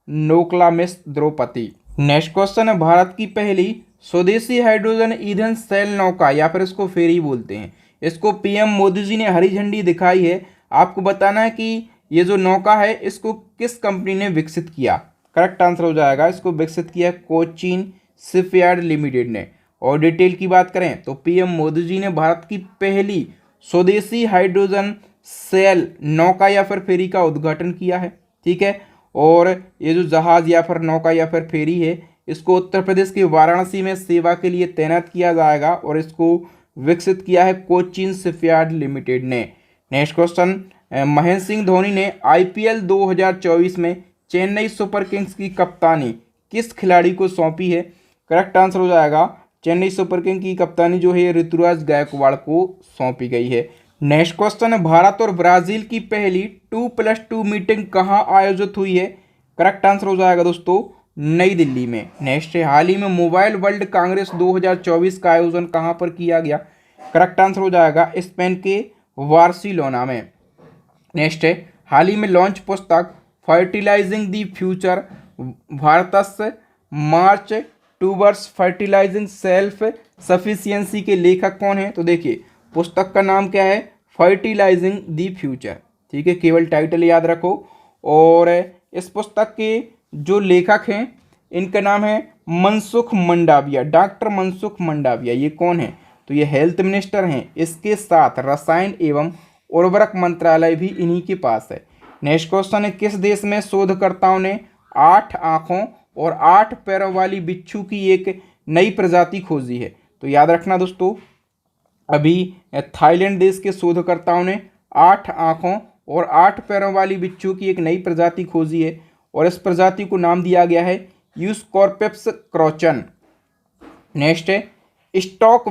नोक्लामिस द्रौपदी। नेक्स्ट क्वेश्चन है, भारत की पहली स्वदेशी हाइड्रोजन ईंधन सेल नौका या फिर इसको फेरी बोलते हैं, इसको पीएम मोदी जी ने हरी झंडी दिखाई है। आपको बताना है कि ये जो नौका है इसको किस कंपनी ने विकसित किया? करेक्ट आंसर हो जाएगा इसको विकसित किया कोचीन शिपयार्ड लिमिटेड ने। और डिटेल की बात करें तो पीएम मोदी जी ने भारत की पहली स्वदेशी हाइड्रोजन सेल नौका या फिर फेरी का उद्घाटन किया है। ठीक है, और ये जो जहाज या फिर नौका या फिर फेरी है इसको उत्तर प्रदेश के वाराणसी में सेवा के लिए तैनात किया जाएगा और इसको विकसित किया है कोचीन शिपयार्ड लिमिटेड ने। नेक्स्ट क्वेश्चन, महेंद्र सिंह धोनी ने आईपीएल 2024 में चेन्नई सुपर किंग्स की कप्तानी किस खिलाड़ी को सौंपी है? करेक्ट आंसर हो जाएगा चेन्नई सुपर किंग की कप्तानी जो है ऋतुराज गायकवाड़ को सौंपी गई है। नेक्स्ट क्वेश्चन है, भारत और ब्राजील की पहली 2+2 मीटिंग कहाँ आयोजित हुई है? करेक्ट आंसर हो जाएगा दोस्तों नई दिल्ली में। नेक्स्ट है, हाल ही में मोबाइल वर्ल्ड कांग्रेस 2024 का आयोजन कहाँ पर किया गया? करेक्ट आंसर हो जाएगा स्पेन के बार्सिलोना में। नेक्स्ट है, हाल ही में लॉन्च पुस्तक फर्टिलाइजिंग दी फ्यूचर भारतस्य मार्च टूवर्ड्स फर्टिलाइजिंग सेल्फ सफिशियंसी के लेखक कौन है? तो देखिए पुस्तक का नाम क्या है? Fertilising the future. ठीक है, केवल टाइटल याद रखो। और इस पुस्तक के जो लेखक हैं इनका नाम है मनसुख मंडाविया, डॉक्टर मनसुख मंडाविया। ये कौन है? तो ये हेल्थ मिनिस्टर हैं, इसके साथ रसायन एवं उर्वरक मंत्रालय भी इन्हीं के पास है। नेक्स्ट क्वेश्चन है, किस देश में शोधकर्ताओं ने 8 आँखों और 8 पैरों वाली बिच्छू की एक नई प्रजाति खोजी है? तो याद रखना दोस्तों, अभी थाईलैंड देश के शोधकर्ताओं ने 8 आँखों और 8 पैरों वाली बिच्छू की एक नई प्रजाति खोजी है और इस प्रजाति को नाम दिया गया है यूस्कॉर्पिस क्रोचन। नेक्स्ट है, स्टॉक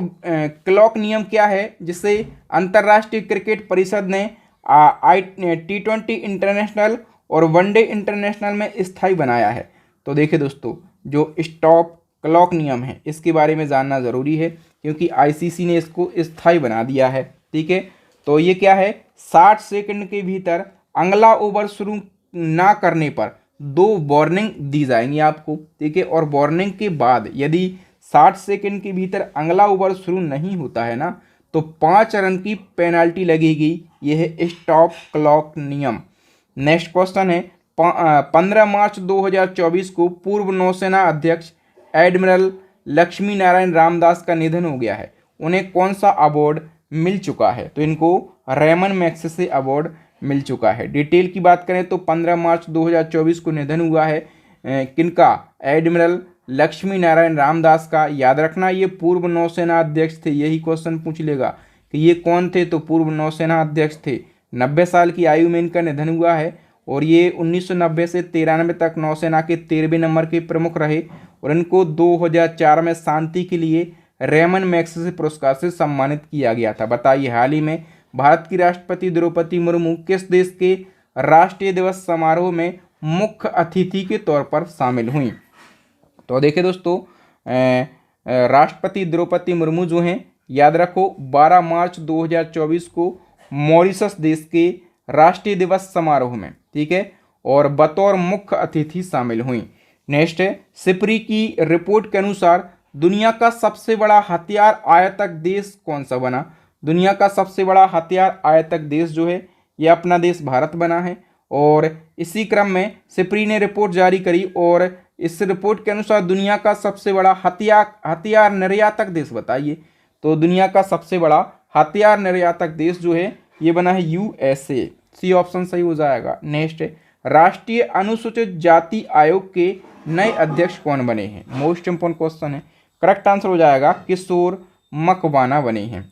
क्लॉक नियम क्या है जिसे अंतर्राष्ट्रीय क्रिकेट परिषद ने T20 इंटरनेशनल और वनडे इंटरनेशनल में स्थायी बनाया है। तो देखिए दोस्तों, जो स्टॉप क्लॉक नियम है इसके बारे में जानना ज़रूरी है क्योंकि आईसीसी ने इसको स्थायी बना दिया है। ठीक है, तो ये क्या है, 60 सेकंड के भीतर अगला ओवर शुरू ना करने पर 2 वार्निंग दी जाएंगी आपको। ठीक है, और वार्निंग के बाद यदि 60 सेकंड के भीतर अगला ओवर शुरू नहीं होता है ना तो 5 रन की पेनल्टी लगेगी। यह है स्टॉप क्लॉक नियम। नेक्स्ट क्वेश्चन है, 15 मार्च 2024 को पूर्व नौसेना अध्यक्ष एडमिरल लक्ष्मी नारायण रामदास का निधन हो गया है। उन्हें कौन सा अवार्ड मिल चुका है? तो इनको रेमन मैग्सेसे अवार्ड मिल चुका है। डिटेल की बात करें तो 15 मार्च 2024 को निधन हुआ है किनका? एडमिरल लक्ष्मी नारायण रामदास का। याद रखना ये पूर्व नौसेना अध्यक्ष थे। यही क्वेश्चन पूछ लेगा कि ये कौन थे, तो पूर्व नौसेना अध्यक्ष थे। 90 साल की आयु में इनका निधन हुआ है और ये 1990 से 93 तक नौसेना के 13वें नंबर के प्रमुख रहे और इनको 2004 में शांति के लिए रेमन मैग्सेसे पुरस्कार से सम्मानित किया गया था। बताइए, हाल ही में भारत की राष्ट्रपति द्रौपदी मुर्मू किस देश के राष्ट्रीय दिवस समारोह में मुख्य अतिथि के तौर पर शामिल हुई? तो देखिए दोस्तों, राष्ट्रपति द्रौपदी मुर्मू जो हैं, याद रखो 12 मार्च 2024 को मॉरिशस देश के राष्ट्रीय दिवस समारोह में, ठीक है, और बतौर मुख्य अतिथि शामिल हुई। नेक्स्ट है, सिप्री की रिपोर्ट के अनुसार दुनिया का सबसे बड़ा हथियार आयातक देश कौन सा बना? दुनिया का सबसे बड़ा हथियार आयातक देश जो है ये अपना देश भारत बना है। और इसी क्रम में सिप्री ने रिपोर्ट जारी करी और इस रिपोर्ट के अनुसार दुनिया का सबसे बड़ा हथियार निर्यातक देश बताइए। तो दुनिया का सबसे बड़ा हथियार निर्यातक देश जो है ये बना है USA। सी ऑप्शन सही हो जाएगा। नेक्स्ट है, राष्ट्रीय अनुसूचित जाति आयोग के नए अध्यक्ष कौन बने हैं? मोस्ट इंपोर्टेंट क्वेश्चन है। करेक्ट आंसर हो जाएगा किशोर मकवाना बने हैं।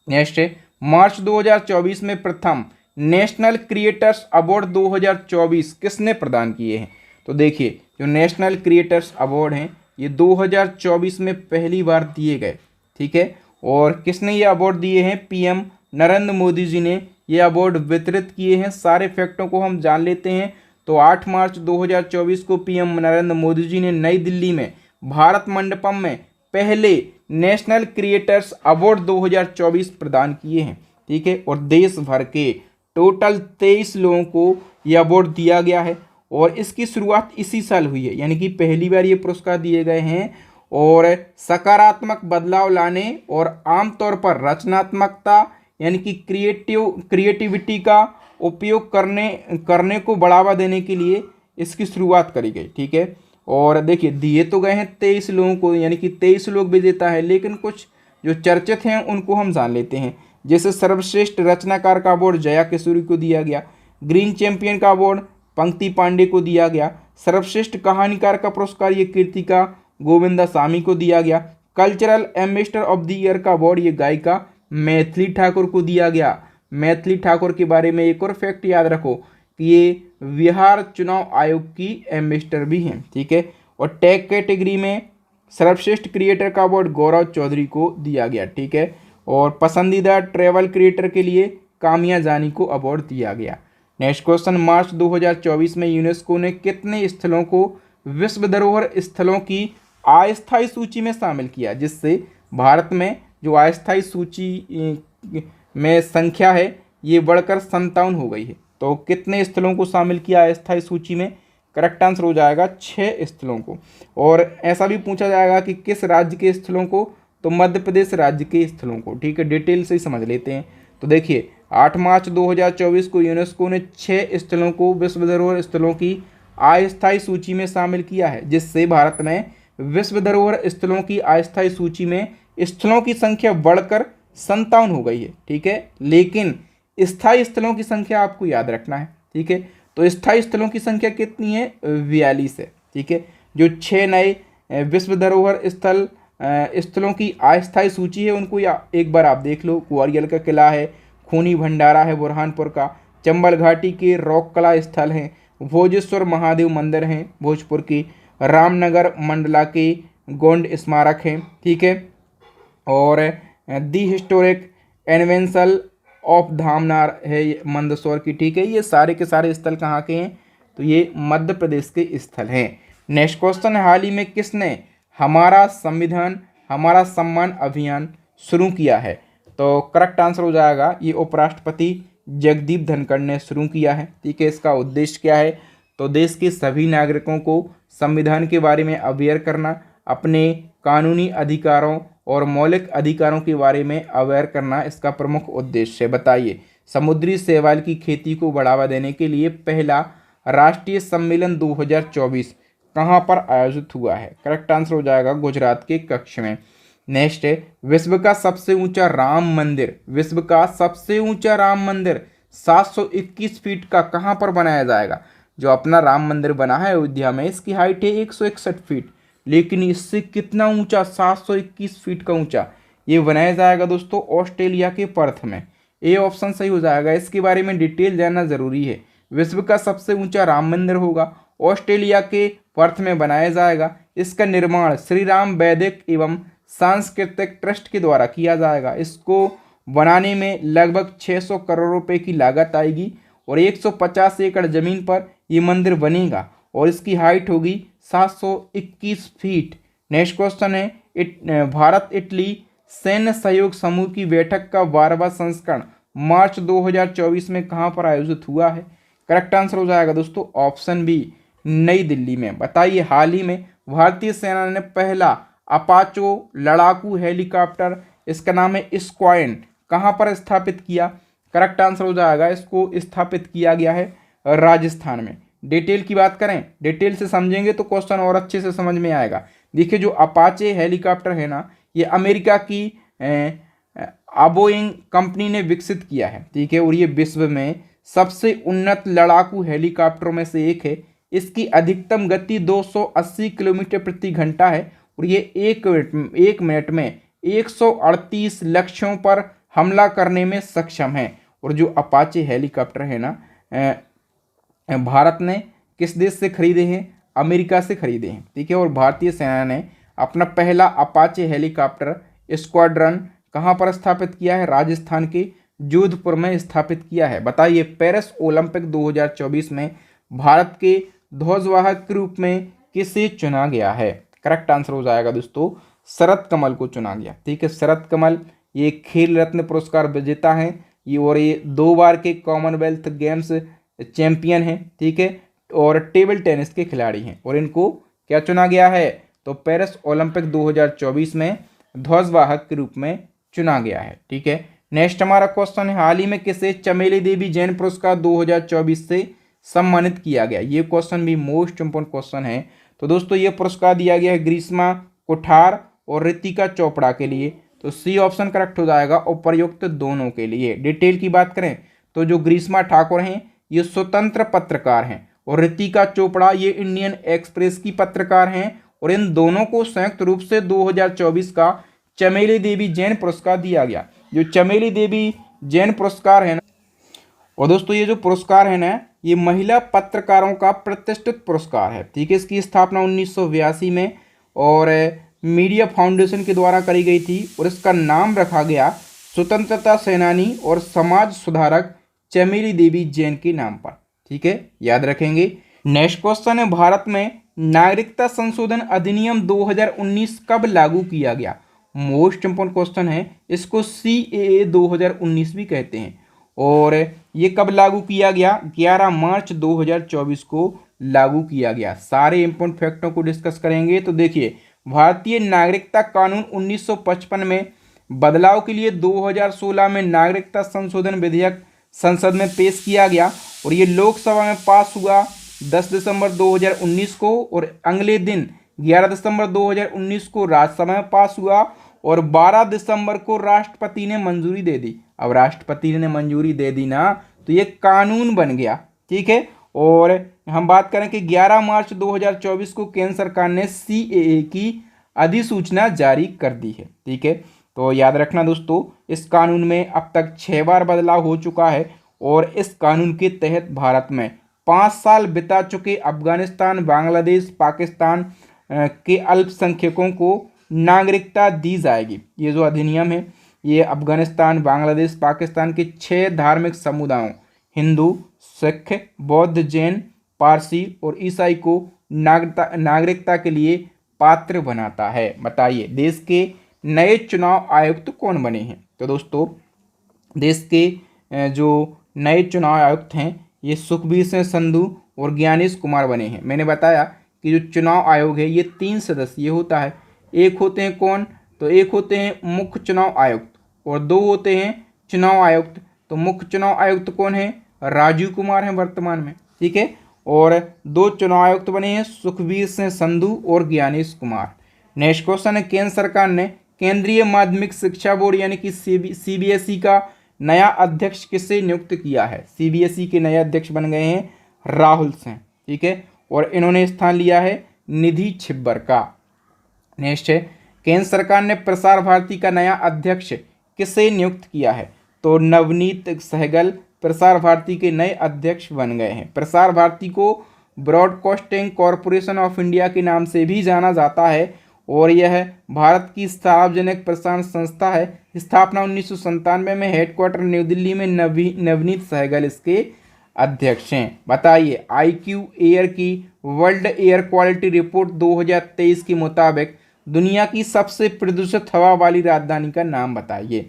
नेक्स्ट है, मार्च 2024 में प्रथम नेशनल क्रिएटर्स अवार्ड 2024 किसने प्रदान किए हैं? तो देखिए, जो नेशनल क्रिएटर्स अवार्ड हैं ये 2024 में पहली बार दिए गए। ठीक है, और किसने ये अवार्ड दिए हैं? PM नरेंद्र मोदी जी ने ये अवार्ड वितरित किए हैं। सारे फैक्टों को हम जान लेते हैं। तो 8 मार्च 2024 को PM नरेंद्र मोदी जी ने नई दिल्ली में भारत मंडपम में पहले नेशनल क्रिएटर्स अवार्ड 2024 प्रदान किए हैं। ठीक है, और देश भर के टोटल 23 लोगों को यह अवार्ड दिया गया है और इसकी शुरुआत इसी साल हुई है, यानी कि पहली बार ये पुरस्कार दिए गए हैं। और सकारात्मक बदलाव लाने और आमतौर पर रचनात्मकता यानी कि क्रिएटिविटी का उपयोग करने को बढ़ावा देने के लिए इसकी शुरुआत करी गई। ठीक है, और देखिए दिए तो गए हैं 23 लोगों को, यानी कि 23 लोग विजेता है, लेकिन कुछ जो चर्चित हैं उनको हम जान लेते हैं। जैसे सर्वश्रेष्ठ रचनाकार का अवार्ड जया किशोरी को दिया गया, ग्रीन चैंपियन का अवार्ड पंक्ति पांडे को दिया गया, सर्वश्रेष्ठ कहानीकार का पुरस्कार ये कीर्तिका गोविंदासामी को दिया गया, cultural ambassador of the year का अवार्ड ये गायिका मैथिली ठाकुर को दिया गया। मैथिली ठाकुर के बारे में एक और फैक्ट याद रखो कि ये बिहार चुनाव आयोग की एम्बेसडर भी हैं। ठीक है, और टैग कैटेगरी में सर्वश्रेष्ठ क्रिएटर का अवार्ड गौरव चौधरी को दिया गया। ठीक है, और पसंदीदा ट्रैवल क्रिएटर के लिए कामिया जानी को अवार्ड दिया गया। नेक्स्ट क्वेश्चन, मार्च 2024 में यूनेस्को ने कितने स्थलों को विश्व धरोहर स्थलों की अस्थायी सूची में शामिल किया, जिससे भारत में जो अस्थायी सूची में संख्या है ये बढ़कर 57 हो गई है। तो कितने स्थलों को शामिल किया अस्थायी सूची में? करेक्ट आंसर हो जाएगा 6 स्थलों को। और ऐसा भी पूछा जाएगा कि किस राज्य के स्थलों को? तो मध्य प्रदेश राज्य के स्थलों को। ठीक है, डिटेल से ही समझ लेते हैं। तो देखिए 8 मार्च 2024 को यूनेस्को ने 6 स्थलों को विश्व धरोहर स्थलों की अस्थायी सूची में शामिल किया है, जिससे भारत में विश्व धरोहर स्थलों की अस्थायी सूची में स्थलों की संख्या बढ़कर 57 हो गई है। ठीक है, लेकिन स्थायी स्थलों की संख्या आपको याद रखना है। ठीक है, तो स्थायी स्थलों की संख्या कितनी है? 42 है। ठीक है, जो 6 नए विश्व धरोहर स्थलों की अस्थायी सूची है उनको एक बार आप देख लो। ग्वालियर का किला है, खूनी भंडारा है बुरहानपुर का, चंबल घाटी के रॉक कला स्थल हैं, भोजेश्वर महादेव मंदिर हैं भोजपुर की, रामनगर मंडला के गोंड स्मारक हैं। ठीक है, और दी हिस्टोरिक एनवेंसल ऑफ धामनार है ये मंदसौर की, ठीक है। ये सारे के सारे स्थल कहाँ के हैं, तो ये मध्य प्रदेश के स्थल हैं। नेक्स्ट क्वेश्चन, हाल ही में किसने हमारा संविधान हमारा सम्मान अभियान शुरू किया है, तो करेक्ट आंसर हो जाएगा ये उपराष्ट्रपति जगदीप धनखड़ ने शुरू किया है, ठीक है। इसका उद्देश्य क्या है, तो देश के सभी नागरिकों को संविधान के बारे में अवेयर करना, अपने कानूनी अधिकारों और मौलिक अधिकारों के बारे में अवेयर करना इसका प्रमुख उद्देश्य है। बताइए, समुद्री शैवाल की खेती को बढ़ावा देने के लिए पहला राष्ट्रीय सम्मेलन 2024 कहाँ पर आयोजित हुआ है, करेक्ट आंसर हो जाएगा गुजरात के कच्छ में। नेक्स्ट है, विश्व का सबसे ऊंचा राम मंदिर, विश्व का सबसे ऊंचा राम मंदिर 721 फीट का कहाँ पर बनाया जाएगा। जो अपना राम मंदिर बना है अयोध्या में, इसकी हाइट है 161 फीट, लेकिन इससे कितना ऊंचा, 721 फीट का ऊंचा ये बनाया जाएगा दोस्तों ऑस्ट्रेलिया के पर्थ में। ए ऑप्शन सही हो जाएगा। इसके बारे में डिटेल जानना जरूरी है। विश्व का सबसे ऊंचा राम मंदिर होगा, ऑस्ट्रेलिया के पर्थ में बनाया जाएगा। इसका निर्माण श्री राम वैदिक एवं सांस्कृतिक ट्रस्ट के द्वारा किया जाएगा। इसको बनाने में लगभग 600 करोड़ रुपए की लागत आएगी और 150 एकड़ जमीन पर ये मंदिर बनेगा और इसकी हाइट होगी 721 फीट। नेक्स्ट क्वेश्चन है, भारत इटली सैन्य सहयोग समूह की बैठक का 12वां संस्करण मार्च 2024 में कहाँ पर आयोजित हुआ है, करेक्ट आंसर हो जाएगा दोस्तों ऑप्शन बी, नई दिल्ली में। बताइए, हाल ही में भारतीय सेना ने पहला अपाचो लड़ाकू हेलीकॉप्टर, इसका नाम है स्क्वाइन, कहाँ पर स्थापित किया, करेक्ट आंसर हो जाएगा इसको स्थापित किया गया है राजस्थान में। डिटेल की बात करें, डिटेल से समझेंगे तो क्वेश्चन और अच्छे से समझ में आएगा। देखिए, जो अपाचे हेलीकॉप्टर है ना, ये अमेरिका की बोइंग कंपनी ने विकसित किया है, ठीक है, और ये विश्व में सबसे उन्नत लड़ाकू हेलीकॉप्टरों में से एक है। इसकी अधिकतम गति 280 किलोमीटर प्रति घंटा है और ये एक मिनट में 138 लक्ष्यों पर हमला करने में सक्षम है। और जो अपाचे हेलीकॉप्टर है ना, भारत ने किस देश से खरीदे हैं, अमेरिका से खरीदे हैं, ठीक है। और भारतीय सेना ने अपना पहला अपाचे हेलीकॉप्टर स्क्वाड्रन कहाँ पर स्थापित किया है, राजस्थान के जोधपुर में स्थापित किया है। बताइए, पेरिस ओलंपिक 2024 में भारत के ध्वजवाहक के रूप में किसे चुना गया है, करेक्ट आंसर हो जाएगा दोस्तों शरद कमल को चुना गया, ठीक है। शरद कमल ये खेल रत्न पुरस्कार विजेता हैं ये, और ये 2 बार के कॉमनवेल्थ गेम्स चैंपियन हैं, ठीक है, और टेबल टेनिस के खिलाड़ी हैं। और इनको क्या चुना गया है, तो पेरिस ओलंपिक 2024 में ध्वजवाहक के रूप में चुना गया है, ठीक है। नेक्स्ट हमारा क्वेश्चन है, हाल ही में किसे चमेली देवी जैन पुरस्कार 2024 से सम्मानित किया गया। ये क्वेश्चन भी मोस्ट इंपोर्टेंट क्वेश्चन है। तो दोस्तों, ये पुरस्कार दिया गया है ग्रीष्मा कुठार और रितिका चोपड़ा के लिए, तो सी ऑप्शन करेक्ट हो जाएगा, उपर्युक्त दोनों के लिए। डिटेल की बात करें तो जो ग्रीष्मा ठाकुर हैं ये स्वतंत्र पत्रकार हैं और रितिका चोपड़ा ये इंडियन एक्सप्रेस की पत्रकार हैं, और इन दोनों को संयुक्त रूप से 2024 का चमेली देवी जैन पुरस्कार दिया गया। जो चमेली देवी जैन पुरस्कार है ना, और दोस्तों ये जो पुरस्कार है ना, ये महिला पत्रकारों का प्रतिष्ठित पुरस्कार है, ठीक है। इसकी स्थापना 1982 में और मीडिया फाउंडेशन के द्वारा करी गई थी और इसका नाम रखा गया स्वतंत्रता सेनानी और समाज सुधारक चमेली देवी जैन के नाम पर, ठीक है, याद रखेंगे। नेक्स्ट क्वेश्चन है, भारत में नागरिकता संशोधन अधिनियम 2019 कब लागू किया गया। मोस्ट इंपोर्टेंट क्वेश्चन है, इसको CAA 2019 भी कहते हैं। और ये कब लागू किया गया, 11 मार्च 2024 को लागू किया गया। सारे इंपोर्टेंट फैक्टों को डिस्कस करेंगे। तो देखिए, भारतीय नागरिकता कानून 1955 में बदलाव के लिए 2016 में नागरिकता संशोधन विधेयक संसद में पेश किया गया और ये लोकसभा में पास हुआ 10 दिसंबर 2019 को, और अगले दिन 11 दिसंबर 2019 को राज्यसभा में पास हुआ और 12 दिसंबर को राष्ट्रपति ने मंजूरी दे दी। अब राष्ट्रपति ने मंजूरी दे दी ना, तो ये कानून बन गया, ठीक है। और हम बात करें कि 11 मार्च 2024 को केंद्र सरकार ने CAA की अधिसूचना जारी कर दी है, ठीक है। तो याद रखना दोस्तों, इस कानून में अब तक 6 बार बदलाव हो चुका है और इस कानून के तहत भारत में 5 साल बिता चुके अफगानिस्तान, बांग्लादेश, पाकिस्तान के अल्पसंख्यकों को नागरिकता दी जाएगी। ये जो अधिनियम है ये अफगानिस्तान, बांग्लादेश, पाकिस्तान के 6 धार्मिक समुदायों हिंदू, सिख, बौद्ध, जैन, पारसी और ईसाई को नागरिकता के लिए पात्र बनाता है। बताइए देश के नए चुनाव आयुक्त कौन बने हैं? तो दोस्तों देश के जो नए चुनाव आयुक्त हैं ये सुखबीर सिंह संधू और ज्ञानेश कुमार बने हैं। मैंने बताया कि जो चुनाव आयोग है ये 3 सदस्यीय होता है। एक होते हैं कौन? तो एक होते हैं मुख्य चुनाव आयुक्त और 2 होते हैं चुनाव आयुक्त। तो मुख्य चुनाव आयुक्त कौन है? राजीव कुमार हैं वर्तमान में, ठीक है। और 2 चुनाव आयुक्त बने हैं सुखबीर सिंह संधू और ज्ञानेश कुमार। नेक्स्ट क्वेश्चन है, केंद्र सरकार ने केंद्रीय माध्यमिक शिक्षा बोर्ड यानी कि सीबीएसई का नया अध्यक्ष किसे नियुक्त किया है? सीबीएसई के नए अध्यक्ष बन गए हैं राहुल सिंह, ठीक है। और इन्होंने स्थान लिया है निधि छिब्बर का। नेक्स्ट है, केंद्र सरकार ने प्रसार भारती का नया अध्यक्ष किसे नियुक्त किया है? तो नवनीत सहगल प्रसार भारती के नए अध्यक्ष बन गए हैं। प्रसार भारती को ब्रॉडकास्टिंग कॉरपोरेशन ऑफ इंडिया के नाम से भी जाना जाता है और यह भारत की सार्वजनिक प्रसारण संस्था है। स्थापना 1997 में, हेडक्वार्टर न्यू दिल्ली में। नवनीत सहगल इसके अध्यक्ष हैं। बताइए IQ एयर की वर्ल्ड एयर क्वालिटी रिपोर्ट 2023 के मुताबिक दुनिया की सबसे प्रदूषित हवा वाली राजधानी का नाम बताइए।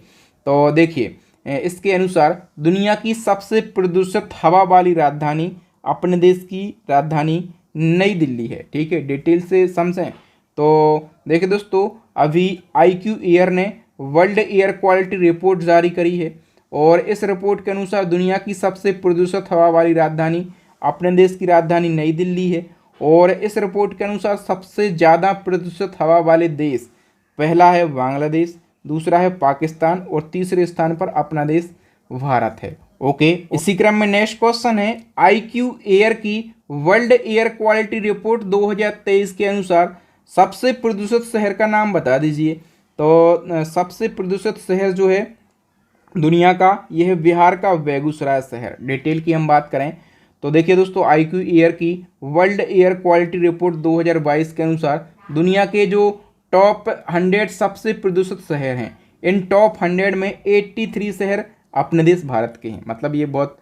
तो देखिए इसके अनुसार दुनिया की सबसे प्रदूषित हवा वाली राजधानी अपने देश की राजधानी नई दिल्ली है, ठीक है। डिटेल से समझें तो देखिए दोस्तों अभी IQ एयर ने वर्ल्ड एयर क्वालिटी रिपोर्ट जारी करी है और इस रिपोर्ट के अनुसार दुनिया की सबसे प्रदूषित हवा वाली राजधानी अपने देश की राजधानी नई दिल्ली है। और इस रिपोर्ट के अनुसार सबसे ज़्यादा प्रदूषित हवा वाले देश, पहला है बांग्लादेश, दूसरा है पाकिस्तान और तीसरे स्थान पर अपना देश भारत है। ओके, इसी क्रम में नेक्स्ट क्वेश्चन है, IQ एयर की वर्ल्ड एयर क्वालिटी रिपोर्ट 2023 के अनुसार सबसे प्रदूषित शहर का नाम बता दीजिए। तो सबसे प्रदूषित शहर जो है दुनिया का यह बिहार का बेगूसराय शहर। डिटेल की हम बात करें तो देखिए दोस्तों IQ एयर की वर्ल्ड एयर क्वालिटी रिपोर्ट 2022 के अनुसार दुनिया के जो टॉप 100 सबसे प्रदूषित शहर हैं, इन टॉप 100 में 83 शहर अपने देश भारत के हैं। मतलब ये बहुत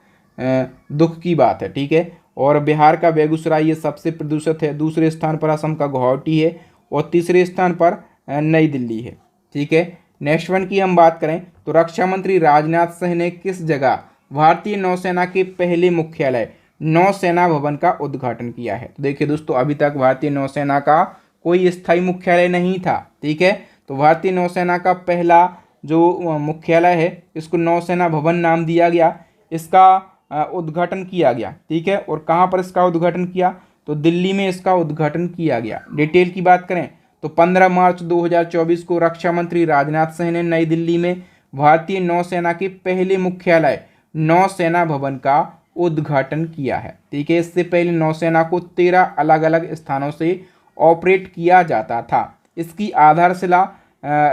दुख की बात है, ठीक है। और बिहार का बेगूसराय ये सबसे प्रदूषित है। दूसरे स्थान पर असम का गुवाहाटी है और तीसरे स्थान पर नई दिल्ली है, ठीक है। नेक्स्ट वन की हम बात करें तो रक्षा मंत्री राजनाथ सिंह ने किस जगह भारतीय नौसेना के पहले मुख्यालय नौसेना भवन का उद्घाटन किया है? तो देखिए दोस्तों अभी तक भारतीय नौसेना का कोई स्थायी मुख्यालय नहीं था, ठीक है। तो भारतीय नौसेना का पहला जो मुख्यालय है इसको नौसेना भवन नाम दिया गया, इसका उद्घाटन किया गया, ठीक है। और कहाँ पर इसका उद्घाटन किया? तो दिल्ली में इसका उद्घाटन किया गया। डिटेल की बात करें तो 15 मार्च 2024 को रक्षा मंत्री राजनाथ सिंह ने नई दिल्ली में भारतीय नौसेना के पहले मुख्यालय नौसेना भवन का उद्घाटन किया है, ठीक है। इससे पहले नौसेना को 13 अलग अलग स्थानों से ऑपरेट किया जाता था। इसकी आधारशिला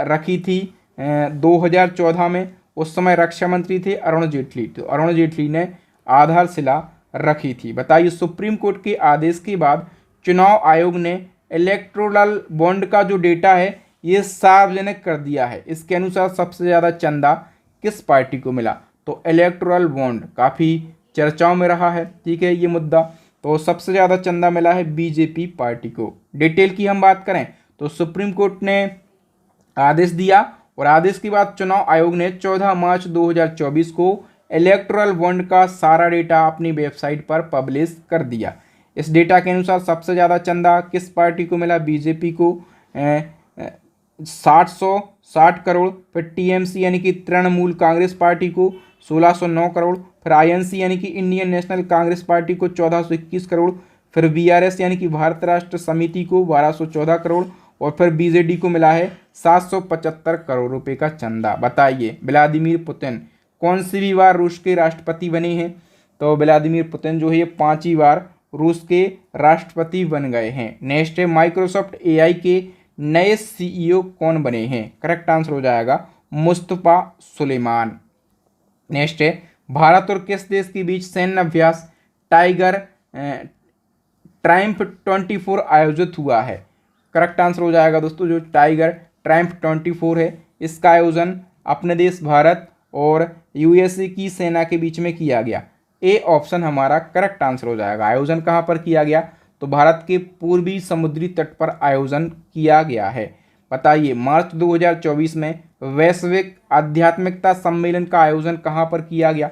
रखी थी 2014 में। उस समय रक्षा मंत्री थे अरुण जेटली, तो अरुण जेटली ने आधारशिला रखी थी। बताइए सुप्रीम कोर्ट के आदेश के बाद चुनाव आयोग ने इलेक्टोरल बॉन्ड का जो डेटा है ये सार्वजनिक कर दिया है। इसके अनुसार सबसे ज़्यादा चंदा किस पार्टी को मिला? तो इलेक्टोरल बॉन्ड काफ़ी चर्चाओं में रहा है, ठीक है ये मुद्दा। तो सबसे ज़्यादा चंदा मिला है बीजेपी पार्टी को। डिटेल की हम बात करें तो सुप्रीम कोर्ट ने आदेश दिया और आदेश के बाद चुनाव आयोग ने 14 मार्च 2024 को इलेक्टोरल बॉन्ड का सारा डेटा अपनी वेबसाइट पर पब्लिश कर दिया। इस डेटा के अनुसार सबसे ज़्यादा चंदा किस पार्टी को मिला? बीजेपी को 760 करोड़, फिर टीएमसी यानी कि तृणमूल कांग्रेस पार्टी को 1609 करोड़, फिर आईएनसी यानी कि इंडियन नेशनल कांग्रेस पार्टी को 1421 करोड़, फिर बीआरएस यानी कि भारत राष्ट्र समिति को 1214 करोड़ और फिर बीजेडी को मिला है 775 करोड़ रुपए का चंदा। बताइए व्लादिमीर पुतिन कौन सी भी बार रूस के राष्ट्रपति बने हैं? तो व्लादिमीर पुतिन जो है ये 5वीं बार रूस के राष्ट्रपति बन गए हैं। नेक्स्ट है माइक्रोसॉफ्ट एआई के नए सीईओ कौन बने हैं? करेक्ट आंसर हो जाएगा मुस्तफा सुलेमान। नेक्स्ट है भारत और किस देश के बीच सैन्य अभ्यास टाइगर ट्रायम्फ 24 आयोजित हुआ है? करेक्ट आंसर हो जाएगा दोस्तों जो टाइगर ट्रायम्फ 24 है, इसका आयोजन अपने देश भारत और यूएसए की सेना के बीच में किया गया। ए ऑप्शन हमारा करेक्ट आंसर हो जाएगा। आयोजन कहाँ पर किया गया? तो भारत के पूर्वी समुद्री तट पर आयोजन किया गया है। बताइए मार्च 2024 में वैश्विक आध्यात्मिकता सम्मेलन का आयोजन कहाँ पर किया गया?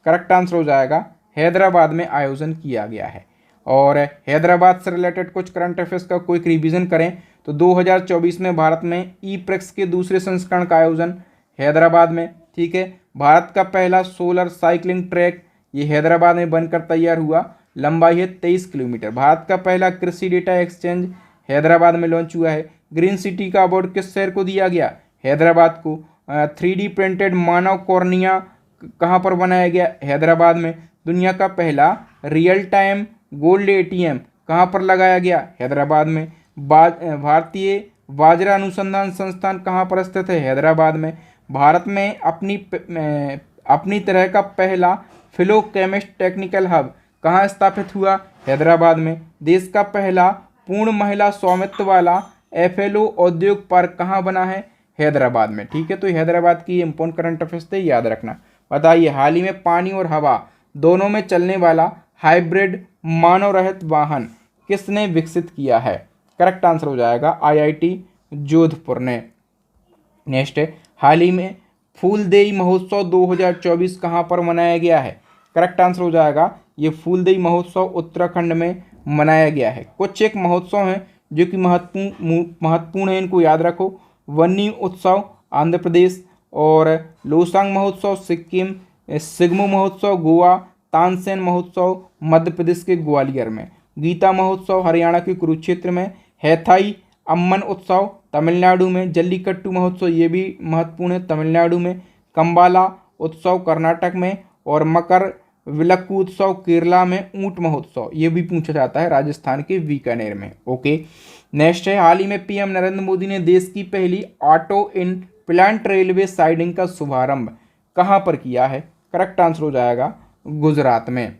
करेक्ट आंसर हो जाएगा हैदराबाद में आयोजन किया गया है। और हैदराबाद से रिलेटेड कुछ करंट अफेयर्स का क्विक रिवीजन करें तो 2024 में भारत में ई-प्रेक्स के दूसरे संस्करण का आयोजन हैदराबाद में, ठीक है। भारत का पहला सोलर साइकिलिंग ट्रैक ये हैदराबाद में बनकर तैयार हुआ, लंबाई है 23 किलोमीटर। भारत का पहला कृषि डेटा एक्सचेंज हैदराबाद में लॉन्च हुआ है। ग्रीन सिटी का अवार्ड किस शहर को दिया गया? हैदराबाद को। 3D प्रिंटेड मानव कॉर्निया कहाँ पर बनाया गया? हैदराबाद में। दुनिया का पहला रियल टाइम गोल्ड ATM कहाँ पर लगाया गया? हैदराबाद में। भारतीय बाजरा अनुसंधान संस्थान कहाँ पर स्थित है? हैदराबाद में। भारत में अपनी तरह का पहला फिलोकेमिस्ट टेक्निकल हब कहाँ स्थापित हुआ? हैदराबाद में। देश का पहला पूर्ण महिला स्वामित्व वाला FLO औद्योगिक पार्क कहाँ बना है? हैदराबाद में, ठीक है। तो हैदराबाद की इंपॉर्टेंट करंट अफेयर्स थे, याद रखना। बताइए हाल ही में पानी और हवा दोनों में चलने वाला हाइब्रिड मानव रहित वाहन किसने विकसित किया है? करेक्ट आंसर हो जाएगा IIT जोधपुर ने। नेक्स्ट है हाल ही में फूलदेई महोत्सव 2024 कहाँ पर मनाया गया है? करेक्ट आंसर हो जाएगा ये फूलदेई महोत्सव उत्तराखंड में मनाया गया है। कुछ एक महोत्सव हैं जो कि महत्वपूर्ण है, इनको याद रखो। वन्नी उत्सव आंध्र प्रदेश, और लोसांग महोत्सव सिक्किम, सिगमू महोत्सव गोवा, तानसेन महोत्सव मध्य प्रदेश के ग्वालियर में, गीता महोत्सव हरियाणा के कुरुक्षेत्र में, हैथाई अम्मन उत्सव तमिलनाडु में, जल्लीकट्टू महोत्सव ये भी महत्वपूर्ण है तमिलनाडु में, कंबाला उत्सव कर्नाटक में, और मकर विलक्कू उत्सव केरला में, ऊंट महोत्सव ये भी पूछा जाता है राजस्थान के बीकानेर में। ओके नेक्स्ट है हाल ही में PM नरेंद्र मोदी ने देश की पहली auto in plant railway siding का शुभारंभ कहाँ पर किया है? करेक्ट आंसर हो जाएगा गुजरात में।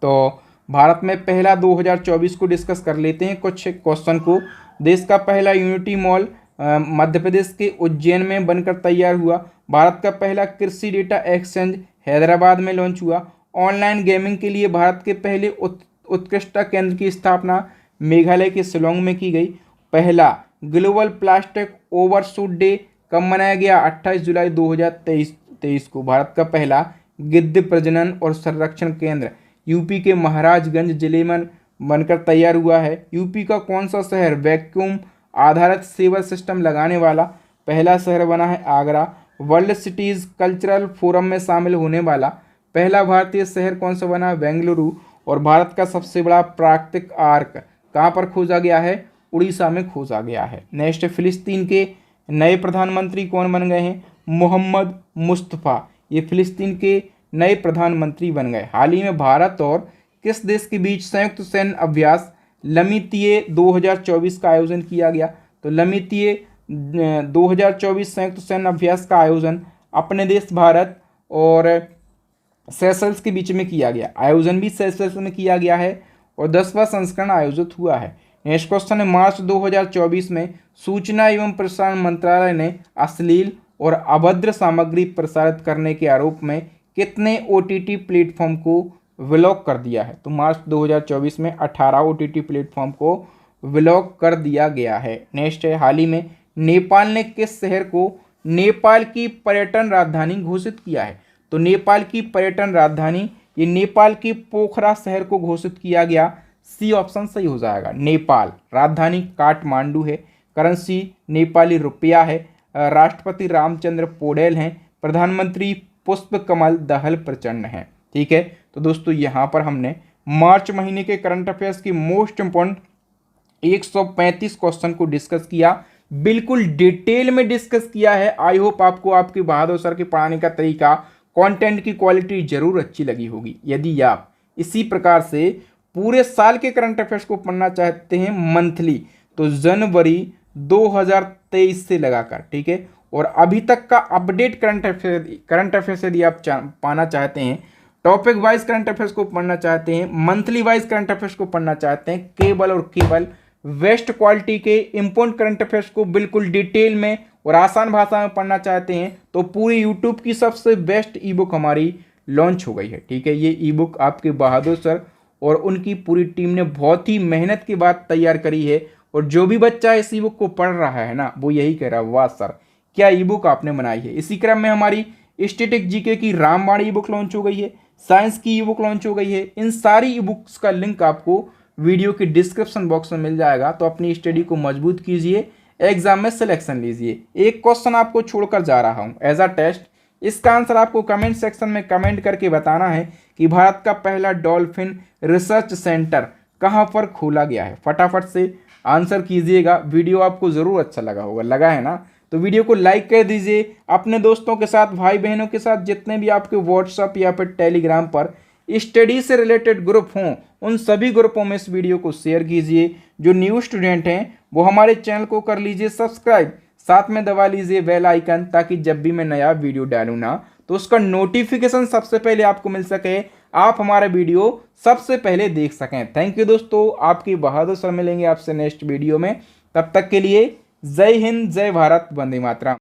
तो भारत में पहला 2024 को डिस्कस कर लेते हैं कुछ क्वेश्चन को। देश का पहला यूनिटी मॉल मध्य प्रदेश के उज्जैन में बनकर तैयार हुआ। भारत का पहला कृषि डेटा एक्सचेंज हैदराबाद में लॉन्च हुआ। ऑनलाइन गेमिंग के लिए भारत के पहले उत्कृष्टता केंद्र की स्थापना मेघालय के शिलोंग में की गई। पहला ग्लोबल प्लास्टिक ओवरशूट डे कब मनाया गया? 28 जुलाई 2023 को। भारत का पहला गिद्ध प्रजनन और संरक्षण केंद्र यूपी के महाराजगंज जिले में बनकर तैयार हुआ है। यूपी का कौन सा शहर वैक्यूम आधारित सेवर सिस्टम लगाने वाला पहला शहर बना है? Agra. World cities cultural forum में शामिल होने वाला पहला भारतीय शहर कौन सा बना? बेंगलुरु। और भारत का सबसे बड़ा प्राकृतिक आर्क कहाँ पर खोजा गया है? उड़ीसा में खोजा गया है। नेक्स्ट फिलिस्तीन के नए प्रधानमंत्री कौन बन गए हैं? मोहम्मद मुस्तफ़ा ये फिलिस्तीन के नए प्रधानमंत्री बन गए। हाल ही में भारत और किस देश के बीच संयुक्त सैन्य अभ्यास लमितीय 2024 का आयोजन किया गया? तो लमितीय 2024 संयुक्त सैन्य अभ्यास का आयोजन अपने देश भारत और सेशल्स के बीच में किया गया। आयोजन भी सेशल्स में किया गया है और 10वां संस्करण आयोजित हुआ है। नेक्स्ट क्वेश्चन है मार्च 2024 में सूचना एवं प्रसारण मंत्रालय ने अश्लील और अभद्र सामग्री प्रसारित करने के आरोप में कितने OTT प्लेटफॉर्म को ब्लॉक कर दिया है? तो मार्च 2024 में 18 OTT प्लेटफॉर्म को ब्लॉक कर दिया गया है। नेक्स्ट है हाल ही में नेपाल ने किस शहर को नेपाल की पर्यटन राजधानी घोषित किया है? तो नेपाल की पर्यटन राजधानी ये नेपाल के पोखरा शहर को घोषित किया गया। सी ऑप्शन सही हो जाएगा। नेपाल राजधानी काठमांडू है, करेंसी नेपाली रुपया है, राष्ट्रपति रामचंद्र पौडेल हैं, प्रधानमंत्री पुष्प कमल दहल प्रचंड हैं। ठीक है, तो दोस्तों यहाँ पर हमने मार्च महीने के करंट अफेयर्स की मोस्ट इंपॉर्टेंट 135 क्वेश्चन को डिस्कस किया, बिल्कुल डिटेल में डिस्कस किया है। आई होप आपको आपके बहादुर सर के पढ़ाने का तरीका, कंटेंट की क्वालिटी जरूर अच्छी लगी होगी। यदि आप इसी प्रकार से पूरे साल के करंट अफेयर्स को पढ़ना चाहते हैं मंथली, तो जनवरी 2023 से लगाकर, ठीक है, और अभी तक का अपडेट करंट अफेयर्स यदि आप पाना चाहते हैं, टॉपिक वाइज करंट अफेयर्स को पढ़ना चाहते हैं, मंथली वाइज करंट अफेयर्स को पढ़ना चाहते हैं, केवल और केवल बेस्ट क्वालिटी के इम्पोर्टेंट करंट अफेयर्स को बिल्कुल डिटेल में और आसान भाषा में पढ़ना चाहते हैं तो पूरी यूट्यूब की सबसे बेस्ट ई बुक हमारी लॉन्च हो गई है। ठीक है, ये ई बुक आपके बहादुर सर और उनकी पूरी टीम ने बहुत ही मेहनत के बाद तैयार करी है। और जो भी बच्चा इस ई बुक को पढ़ रहा है ना, वो यही कह रहा है, वाह सर क्या ई बुक आपने बनाई है। इसी क्रम में हमारी स्टैटिक जीके की रामबाण ई बुक लॉन्च हो गई है, साइंस की ई बुक लॉन्च हो गई है। इन सारी ई बुक्स का लिंक आपको वीडियो के डिस्क्रिप्शन बॉक्स में मिल जाएगा। तो अपनी स्टडी को मजबूत कीजिए, एग्जाम में सिलेक्शन लीजिए। एक क्वेश्चन आपको छोड़कर जा रहा हूं एज अ टेस्ट, इसका आंसर आपको कमेंट सेक्शन में कमेंट करके बताना है कि भारत का पहला डॉल्फिन रिसर्च सेंटर कहां पर खोला गया है। फटाफट से आंसर कीजिएगा। वीडियो आपको जरूर अच्छा लगा होगा, लगा है ना? तो वीडियो को लाइक कर दीजिए। अपने दोस्तों के साथ, भाई बहनों के साथ, जितने भी आपके व्हाट्सएप या फिर टेलीग्राम पर स्टडी से रिलेटेड ग्रुप हों, उन सभी ग्रुपों में इस वीडियो को शेयर कीजिए। जो न्यू स्टूडेंट हैं वो हमारे चैनल को कर लीजिए सब्सक्राइब, साथ में दबा लीजिए बेल आइकन, ताकि जब भी मैं नया वीडियो डालूँ ना तो उसका नोटिफिकेशन सबसे पहले आपको मिल सके, आप हमारा वीडियो सबसे पहले देख सकें। थैंक यू दोस्तों, आपकी बहादुर सर मिलेंगे आपसे नेक्स्ट वीडियो में। तब तक के लिए जय हिंद, जय भारत, वंदे मातरम।